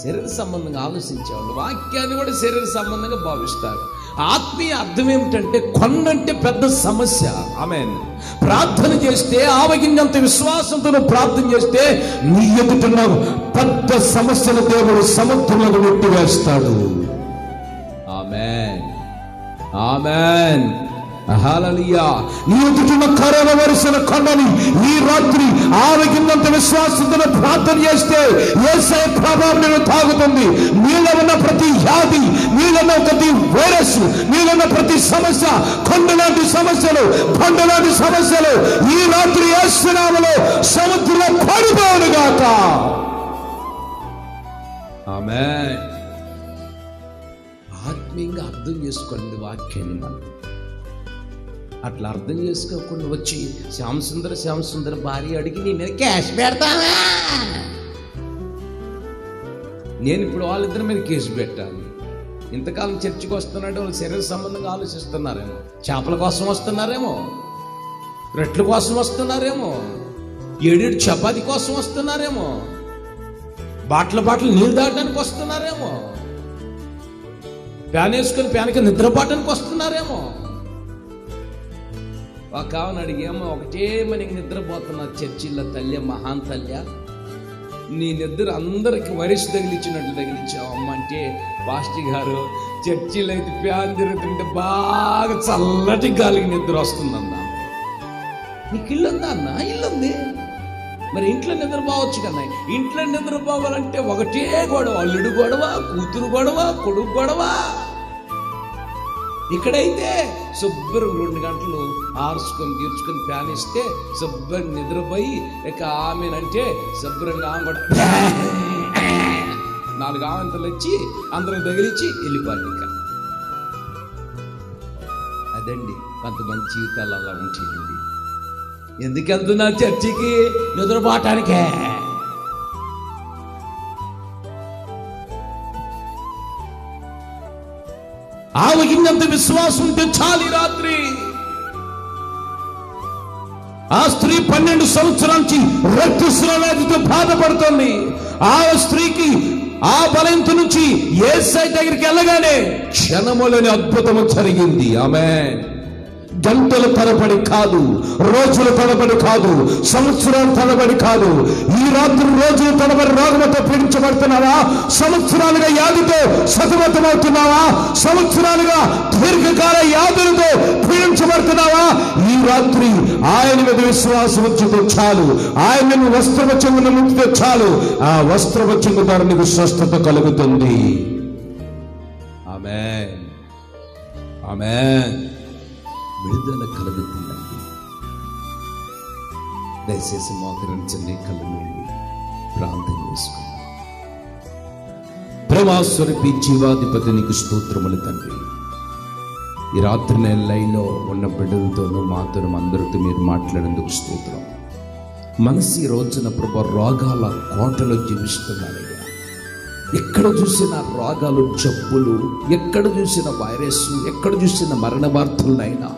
శరీర సంబంధంగా ఆలోచించేవాళ్ళు వాక్యాన్ని కూడా శరీర సంబంధంగా భావిస్తారు. ఆత్మీయ అర్థం ఏమిటంటే, కొండంటే పెద్ద సమస్య. ఆమేన్. ప్రార్థన చేస్తే ఆవగింజంత విశ్వాసంతో ప్రార్థన చేస్తే నీ ఎదుట పెద్ద సమస్యల దేవుడు సముద్రంలో నెట్టివేస్తాడు. ఆమేన్, ఆమేన్, హల్లెలూయా. నీ ఎదుట కరోనా వరుసల కొండని ఈ రాత్రి ఆవగింజంత విశ్వాసంతో ప్రార్థన చేస్తే యేసయ్య ప్రభావం నేను తాగుతుంది. నీలో ఉన్న ప్రతి వ్యాధి, నీలో ఉన్న ప్రతి వైరస్, నీలో ఉన్న ప్రతి సమస్య, కొండలాంటి సమస్యలు ఈ రాత్రి యేసు నామములో సముద్రంలో పడిపోవునుగాక. ఆమేన్. ఆత్మీయంగా అర్థం చేసుకోండి వాక్యాన్ని. మనం అట్లా అర్థం చేసుకోకుండా వచ్చి శ్యామ్ సుందర్ భార్య అడిగి నీ మీద క్యాష్ పెడతావా, నేను ఇప్పుడు వాళ్ళిద్దరి మీద కేసు పెట్టాలి. ఇంతకాలం చర్చికి వస్తున్నాడు, వాళ్ళు శరీర సంబంధంగా ఆలోచిస్తున్నారేమో, చేపల కోసం వస్తున్నారేమో, రెట్ల కోసం వస్తున్నారేమో, 7 చపాతీ కోసం వస్తున్నారేమో, బాటలు నీళ్ళు దాటడానికి వస్తున్నారేమో, ప్యాన్ వేసుకొని ప్యాన్కి నిద్రపోవటానికి వస్తున్నారేమో. ఒక ఆమెను అడిగేమో, ఒకటే మనకి నిద్రపోతున్నా చర్చిల్లో, తల్లి మహాన్ తల్లి, నీ నిద్ర అందరికి వయసు తగిలించినట్లు తగిలించావు అమ్మ అంటే, పాస్టర్ గారు చర్చిలో అయితే ప్యాన్ తిరుగుతుంటే బాగా చల్లటి గాలికి నిద్ర వస్తుందన్నా. నీకు ఇల్లు ఉందా అన్న? ఇల్లుంది, మరి ఇంట్లో నిద్రపోవచ్చు కన్నా. ఇంట్లో నిద్రపోవాలంటే ఒకటే గొడవ, అల్లుడు గొడవ, కూతురు గొడవ, కొడుకు గొడవ. ఇక్కడైతే శుభ్రం 2 గంటలు ఆర్చుకొని తీర్చుకొని ఫ్యాన్ ఇస్తే శుభ్రం నిద్రపోయి ఇక ఆమెనంటే శుభ్రంగా ఆమె కూడా 4 ఆమెంతలు వచ్చి అందరూ తగిలించి వెళ్ళిపోవాలి. ఇంకా అదండి కొంతమంది జీవితాలు అలా ఉంటాయండి. ఎందుకెళ్తున్నా చర్చికి? నిద్రపోవటానికే. ఆవగింజంత విశ్వాసం ఉంటే చాలు. రాత్రి ఆ స్త్రీ 12 సంవత్సరాల నుంచి రక్తస్రావాలతో బాధపడుతోంది. ఆ స్త్రీకి ఆ బలవంతు నుంచి యేసయ్య దగ్గరికి వెళ్ళగానే క్షణములోని అద్భుతము జరిగింది. ఆమేన్. గంటల తరబడి కాదు, రోజుల తరబడి కాదు, సంవత్సరాల తరబడి కాదు. ఈ రాత్రి రోజుల తరబడి రోగంతో పీడించబడుతున్నావా? సంవత్సరాలుగా వ్యాధితో సతమతమవుతున్నావా? సంవత్సరాలుగా దీర్ఘకాల వ్యాధులతో పీడించబడుతున్నావా? ఈ రాత్రి ఆయన మీద విశ్వాసం ఉంచితే చాలు, ఆయన వస్త్రవచంగును ముట్టితే చాలు, ఆ వస్త్రవచంగు ద్వారా నీకు స్వస్థత కలుగుతుంది. ఆమేన్, ఆమేన్. విడుదల కలుగుతుందండి. దయచేసి మోకరించండి, కళ్ళు మూయండి, ప్రార్థన చేసుకుందాం. ప్రేమాస్వరూపి జీవాధిపతి నీకు స్తోత్రములు తండ్రి. ఈ రాత్రి నేను లైన్లో ఉన్న బిడ్డలతోనూ మాతోనూ అందరితో మీరు మాట్లాడేందుకు స్తోత్రం. మనసు ఈ రోజున ప్రభు రోగాల కోటలో జీవిస్తున్నాడయ్యా. ఎక్కడ చూసిన రోగాలు, జబ్బులు, ఎక్కడ చూసిన వైరస్, ఎక్కడ చూసిన మరణ వార్తలనైనా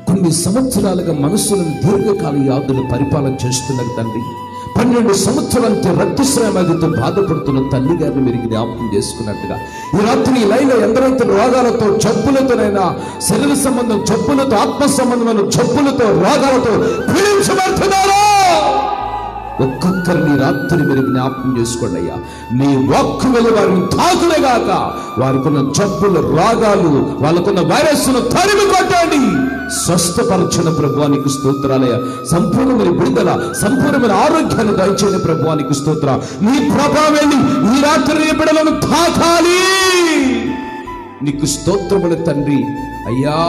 కొన్ని సంవత్సరాలుగా మనసులను దీర్ఘకాల వ్యాధులు పరిపాలన చేస్తున్నారు తండ్రి. 12 సంవత్సరాలతో రక్తస్రావాదితో బాధపడుతున్న తల్లి గారిని మీరు జ్ఞాపకం చేసుకున్నట్టుగా ఈ రాత్రి ఈ లైన్లో ఎందరైతే రోగాలతో, జబ్బులతోనైనా, శరీర సంబంధం జబ్బులతో, ఆత్మ సంబంధమైన జబ్బులతో, రోగాలతో పీడించబడుతున్నారో ఒక్కొక్కరిని రాత్రి మీరు జ్ఞాపకం చేసుకోండి అయ్యా. మీ వాక్కు వల్ల వారిని తాకులేగాక, వారికి ఉన్న జబ్బులు, రోగాలు, వాళ్ళకున్న వైరస్ను తరిమి కొట్టండి. స్వస్థపరచిన ప్రభువానికి స్తోత్రాలయ్యా. సంపూర్ణమైన విడుదల, సంపూర్ణమైన ఆరోగ్యాన్ని దయచేయని ప్రభువానికి స్తోత్ర. నీ ప్రభావం వెళ్ళి ఈ రాత్రి నీ బిడ్డలను తాకాలి. నీకు స్తోత్రములు తండ్రి. అయ్యా,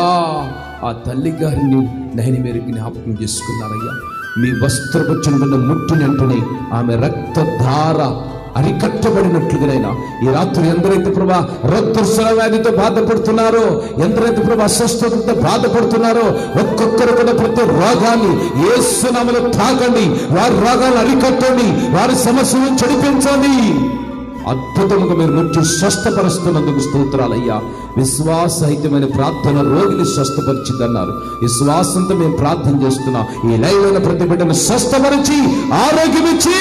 ఆ తల్లి గారిని నేను మీరు జ్ఞాపకం చేసుకున్నానయ్యా. మీ వస్త్రవచనమును ముట్టినట్టునే ఆమె రక్తధార అరికట్టబడినట్లుగానైనా ఈ రాత్రి ఎందరైతే ప్రభా రక్తస్రావ వ్యాధితో బాధపడుతున్నారో, ఎందరైతే ప్రభా అస్వస్థతతో బాధపడుతున్నారో ఒక్కొక్కరు కూడా ప్రతి రోగాన్ని యేసు నామములో తాకండి. వారి రోగాలను అరికట్టండి, వారి సమస్యలను చెడిపించండి. అద్భుతంగా మీరు ముట్టి స్వస్థపరుస్తున్నందుకు స్తోత్రాలయ్యా. విశ్వాసహితమైన ప్రార్థన రోగిని స్వస్థపరిచిందన్నారు. విశ్వాసంతో మేము ప్రార్థన చేస్తున్నాం. ఈ లైవ్లో ప్రతి బిడ్డను స్వస్థపరిచి ఆరోగ్యం ఇచ్చి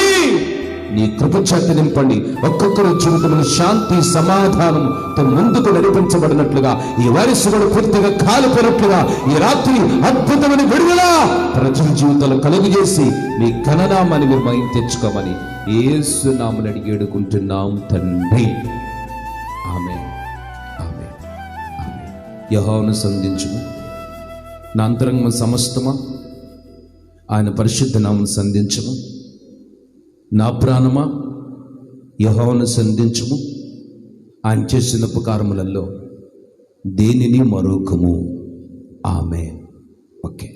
నీ కృప చేత నింపండి. ఒక్కొక్కరి జీవితంలో శాంతి, సమాధానంతో ముందుకు నడిపించబడినట్లుగా, ఈ వైరస్ కూడా పూర్తిగా కాలిపోయినట్లుగా ఈ రాత్రి అద్భుతమైన విడుదల ప్రజల జీవితంలో కలుగజేసి నీ ఘననామాన్ని మీరు మహిమ తెచ్చుకోమని యేసు నామమున అడిగి వేడుకుంటున్నాం తండ్రి. ఆమేన్, ఆమేన్, ఆమేన్. యెహోవాను సంధించుము నా అంతరంగ సమస్తమా, ఆయన పరిశుద్ధ నామమును సంధించుము. నా ప్రాణమా యెహోవాను సంధించుము. ఆయన చేసిన ఉపకారములలో దేనిని మరొకము. ఆమేన్. ఓకే.